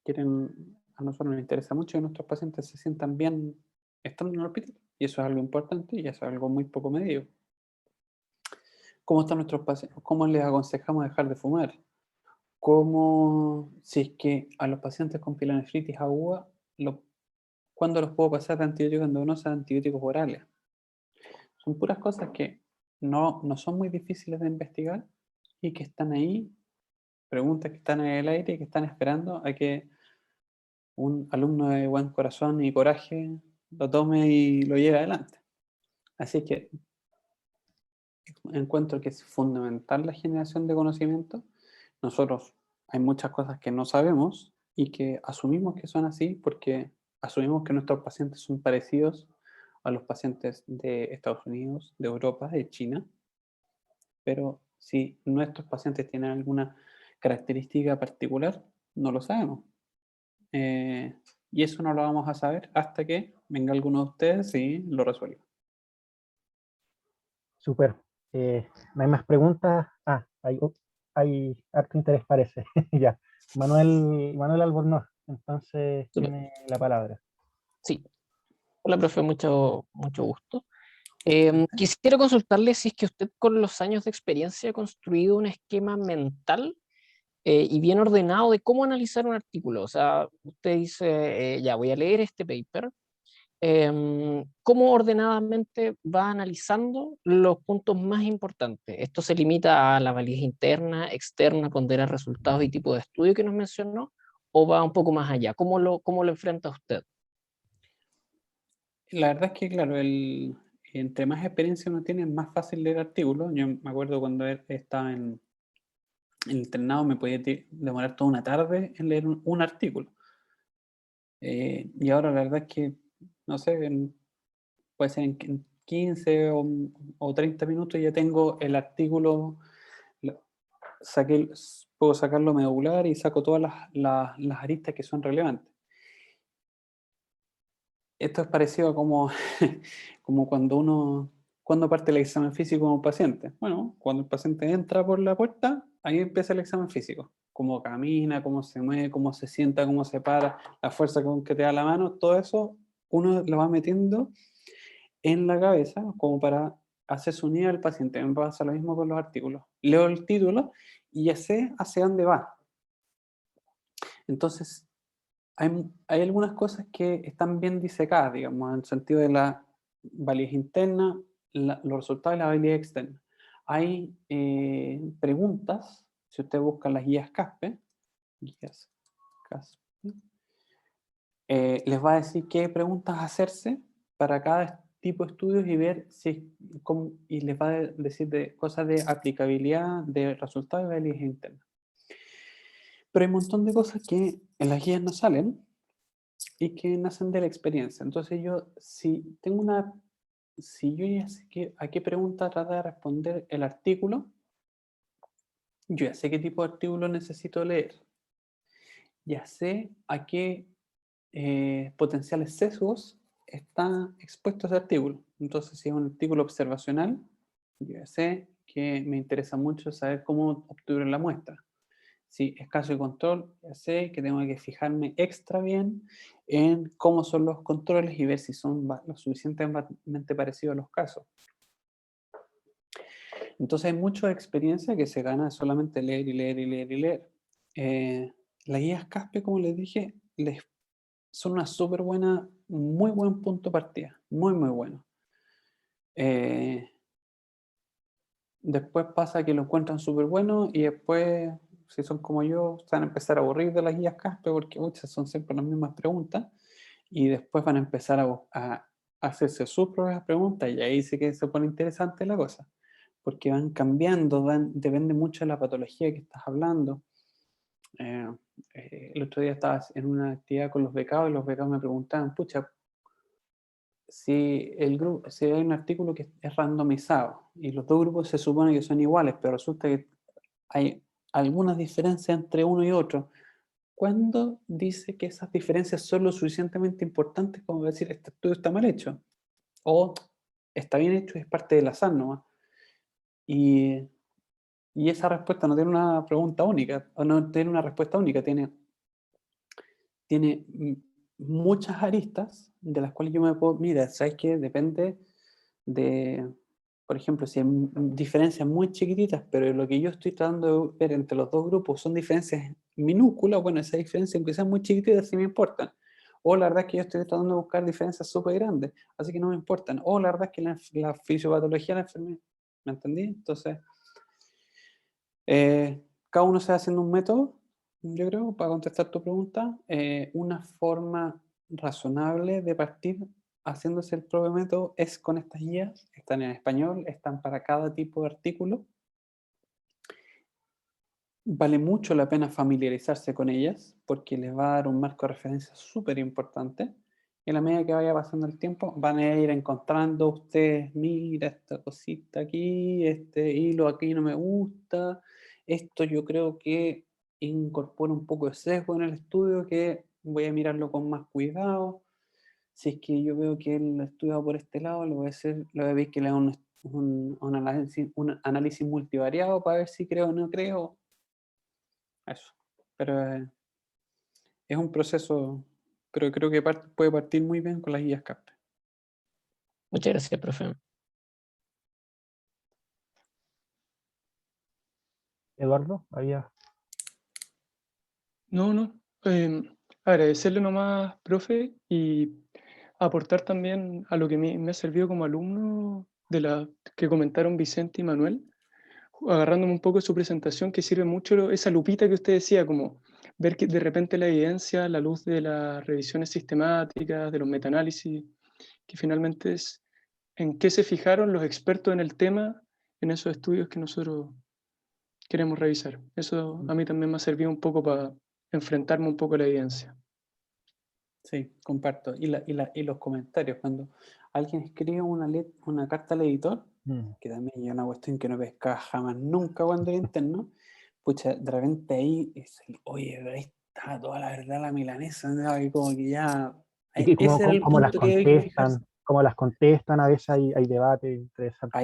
A nosotros nos interesa mucho que nuestros pacientes se sientan bien estando en el hospital. Y eso es algo importante y eso es algo muy poco medido. ¿Cómo están nuestros pacientes? ¿Cómo les aconsejamos dejar de fumar? ¿Cómo, si es que a los pacientes con pielonefritis aguda, cuándo los puedo pasar de antibióticos endovenosos a antibióticos orales? Son puras cosas que no son muy difíciles de investigar y que están ahí, preguntas que están en el aire y que están esperando a que un alumno de buen corazón y coraje lo tome y lo lleve adelante. Así que encuentro que es fundamental la generación de conocimiento. Nosotros hay muchas cosas que no sabemos y que asumimos que son así porque asumimos que nuestros pacientes son parecidos a los pacientes de Estados Unidos, de Europa, de China, pero si nuestros pacientes tienen alguna característica particular, no lo sabemos. Y eso no lo vamos a saber hasta que venga alguno de ustedes y lo resuelva. Súper. No hay más preguntas. Hay harto interés, parece. Ya. Manuel Albornoz, entonces Súper. tiene la palabra. Sí. Hola, profe, mucho gusto. Quisiera consultarle si es que usted con los años de experiencia ha construido un esquema mental y bien ordenado de cómo analizar un artículo. O sea, usted dice, ya voy a leer este paper. ¿Cómo ordenadamente va analizando los puntos más importantes? ¿Esto se limita a la validez interna, externa, ponderar resultados y tipo de estudio que nos mencionó? ¿O va un poco más allá? ¿Cómo lo enfrenta usted? La verdad es que, claro, entre más experiencia uno tiene, es más fácil leer artículos. Yo me acuerdo cuando estaba en el internado, me podía demorar toda una tarde en leer un artículo. Y ahora la verdad es que, no sé, puede ser en 15 o 30 minutos ya tengo el artículo, puedo sacarlo medular y saco todas las aristas que son relevantes. Esto es parecido a como, como cuando parte el examen físico como paciente. Bueno, cuando el paciente entra por la puerta, ahí empieza el examen físico. Cómo camina, cómo se mueve, cómo se sienta, cómo se para, la fuerza con que te da la mano, todo eso uno lo va metiendo en la cabeza como para hacer su unidad al paciente. Me pasa lo mismo con los artículos. Leo el título y ya sé hacia dónde va. Entonces, hay algunas cosas que están bien disecadas, digamos, en el sentido de la validez interna, los resultados de la validez externa. Hay preguntas, si usted busca las guías CASPE, les va a decir qué preguntas hacerse para cada tipo de estudios y ver y les va a decir de cosas de aplicabilidad, de resultados de validez interna. Pero hay un montón de cosas que en las guías no salen y que nacen de la experiencia. Entonces si yo ya sé a qué pregunta trata de responder el artículo, yo ya sé qué tipo de artículo necesito leer. Ya sé a qué potenciales sesgos está expuesto ese artículo. Entonces, si es un artículo observacional, yo ya sé que me interesa mucho saber cómo obtuvieron la muestra. Si es caso de control, ya sé que tengo que fijarme extra bien en cómo son los controles y ver si son lo suficientemente parecidos a los casos. Entonces hay mucha experiencia que se gana solamente leer y leer y leer y leer. Las guías CASPE, como les dije, son una súper buena, muy buen punto de partida, muy bueno. Después pasa que lo encuentran súper bueno y después, si son como yo, se van a empezar a aburrir de las guías CASPE porque muchas son siempre las mismas preguntas y después van a empezar a hacerse sus propias preguntas y ahí sí que se pone interesante la cosa, porque van cambiando, depende mucho de la patología que estás hablando. El otro día estaba en una actividad con los becados y los becados me preguntaban, pucha, si hay un artículo que es randomizado y los dos grupos se supone que son iguales, pero resulta que hay algunas diferencias entre uno y otro, ¿cuándo dice que esas diferencias son lo suficientemente importantes como decir este estudio está mal hecho? O está bien hecho y es parte del azar nomás. Y, y esa respuesta no tiene una pregunta única, o no tiene una respuesta única, tiene muchas aristas de las cuales yo me puedo, mira, ¿sabes qué? Depende de, por ejemplo, si hay diferencias muy chiquititas, pero lo que yo estoy tratando de ver entre los dos grupos son diferencias minúsculas, bueno, esas diferencias, aunque sean muy chiquititas, sí me importan. O la verdad es que yo estoy tratando de buscar diferencias súper grandes, así que no me importan. O la verdad es que la fisiopatología de la enfermedad, ¿me entendí? Entonces, cada uno se va haciendo un método, yo creo, para contestar tu pregunta, una forma razonable de partir haciéndose el propio método es con estas guías, están en español, están para cada tipo de artículo. Vale mucho la pena familiarizarse con ellas porque les va a dar un marco de referencia súper importante. Y a la medida que vaya pasando el tiempo, van a ir encontrando ustedes, mira, esta cosita aquí, este hilo aquí no me gusta, esto yo creo que incorpora un poco de sesgo en el estudio que voy a mirarlo con más cuidado. Si es que yo veo que él ha estudiado por este lado, lo voy a hacer, lo voy a ver que le haga un análisis multivariado para ver si creo o no creo. Eso. Pero es un proceso, pero creo que puede partir muy bien con las guías CAP. Muchas gracias, profe. Eduardo, había... No. Agradecerle nomás, profe, y aportar también a lo que me ha servido como alumno de la que comentaron Vicente y Manuel, agarrándome un poco de su presentación, que sirve mucho esa lupita que usted decía, como ver que de repente la evidencia a la luz de las revisiones sistemáticas, de los metaanálisis, que finalmente es en qué se fijaron los expertos en el tema en esos estudios que nosotros queremos revisar. Eso a mí también me ha servido un poco para enfrentarme un poco a la evidencia. Sí, comparto. Y los comentarios, cuando alguien escribe una carta al editor, que también es una cuestión que no pescaba jamás nunca cuando era interno, pucha, de repente ahí oye, pero ahí está toda la verdad la milanesa, ¿no? Y como que ya, Y ese era el cómo las punto que hay que fijarse. contestan, cómo las contestan, a veces hay debate interesante.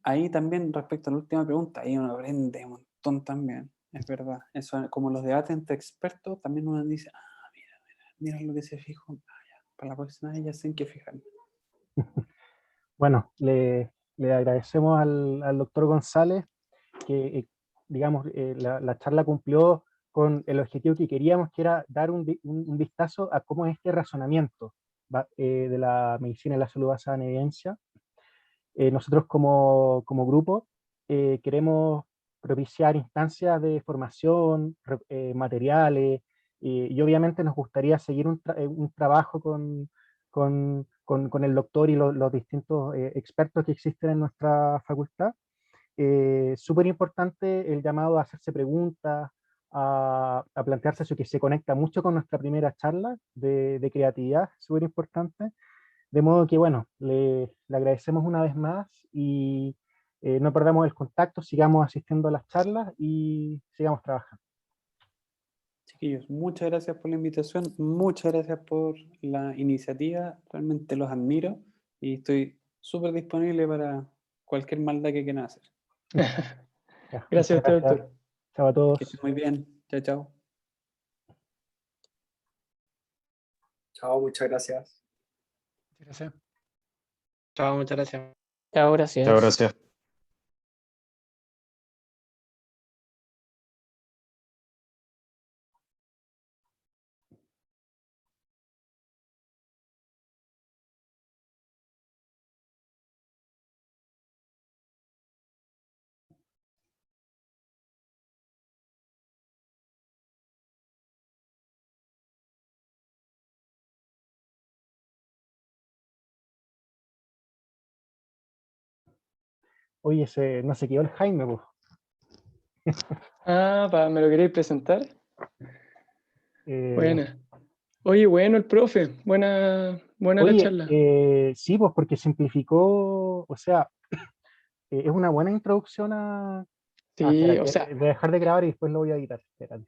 Ahí también, respecto a la última pregunta, ahí uno aprende un montón también, es verdad. Eso, como los debates entre expertos, también uno dice, mira lo que se fijó, para la próxima vez ya sé en qué fijarme. Bueno, le agradecemos al doctor González que, digamos, la charla cumplió con el objetivo que queríamos, que era dar un vistazo a cómo es este razonamiento de la medicina y la salud basada en evidencia. Nosotros como grupo queremos propiciar instancias de formación, materiales, y obviamente nos gustaría seguir un trabajo con el doctor y los distintos expertos que existen en nuestra facultad. Súper importante el llamado a hacerse preguntas, a plantearse eso que se conecta mucho con nuestra primera charla de creatividad, súper importante. De modo que, bueno, le agradecemos una vez más y no perdamos el contacto, sigamos asistiendo a las charlas y sigamos trabajando. Chiquillos, muchas gracias por la invitación, muchas gracias por la iniciativa, realmente los admiro y estoy súper disponible para cualquier maldad que quieran hacer. Ya, Gracias a muchas usted, gracias. doctor. Chao a Que todos. estén muy bien. Chao, chao. Chao, muchas gracias. Gracias. Chao, muchas gracias. Chao, Chao, gracias. gracias. Oye, no se quedó el Jaime, pues. ¿Me lo queréis presentar? Eh, Buena. Oye, bueno, el profe. Buena la Oye, charla. sí, pues porque simplificó, o sea, es una buena introducción a... Ah, Sí, o espérate, sea, voy a dejar de grabar y después lo voy a editar. Espérate.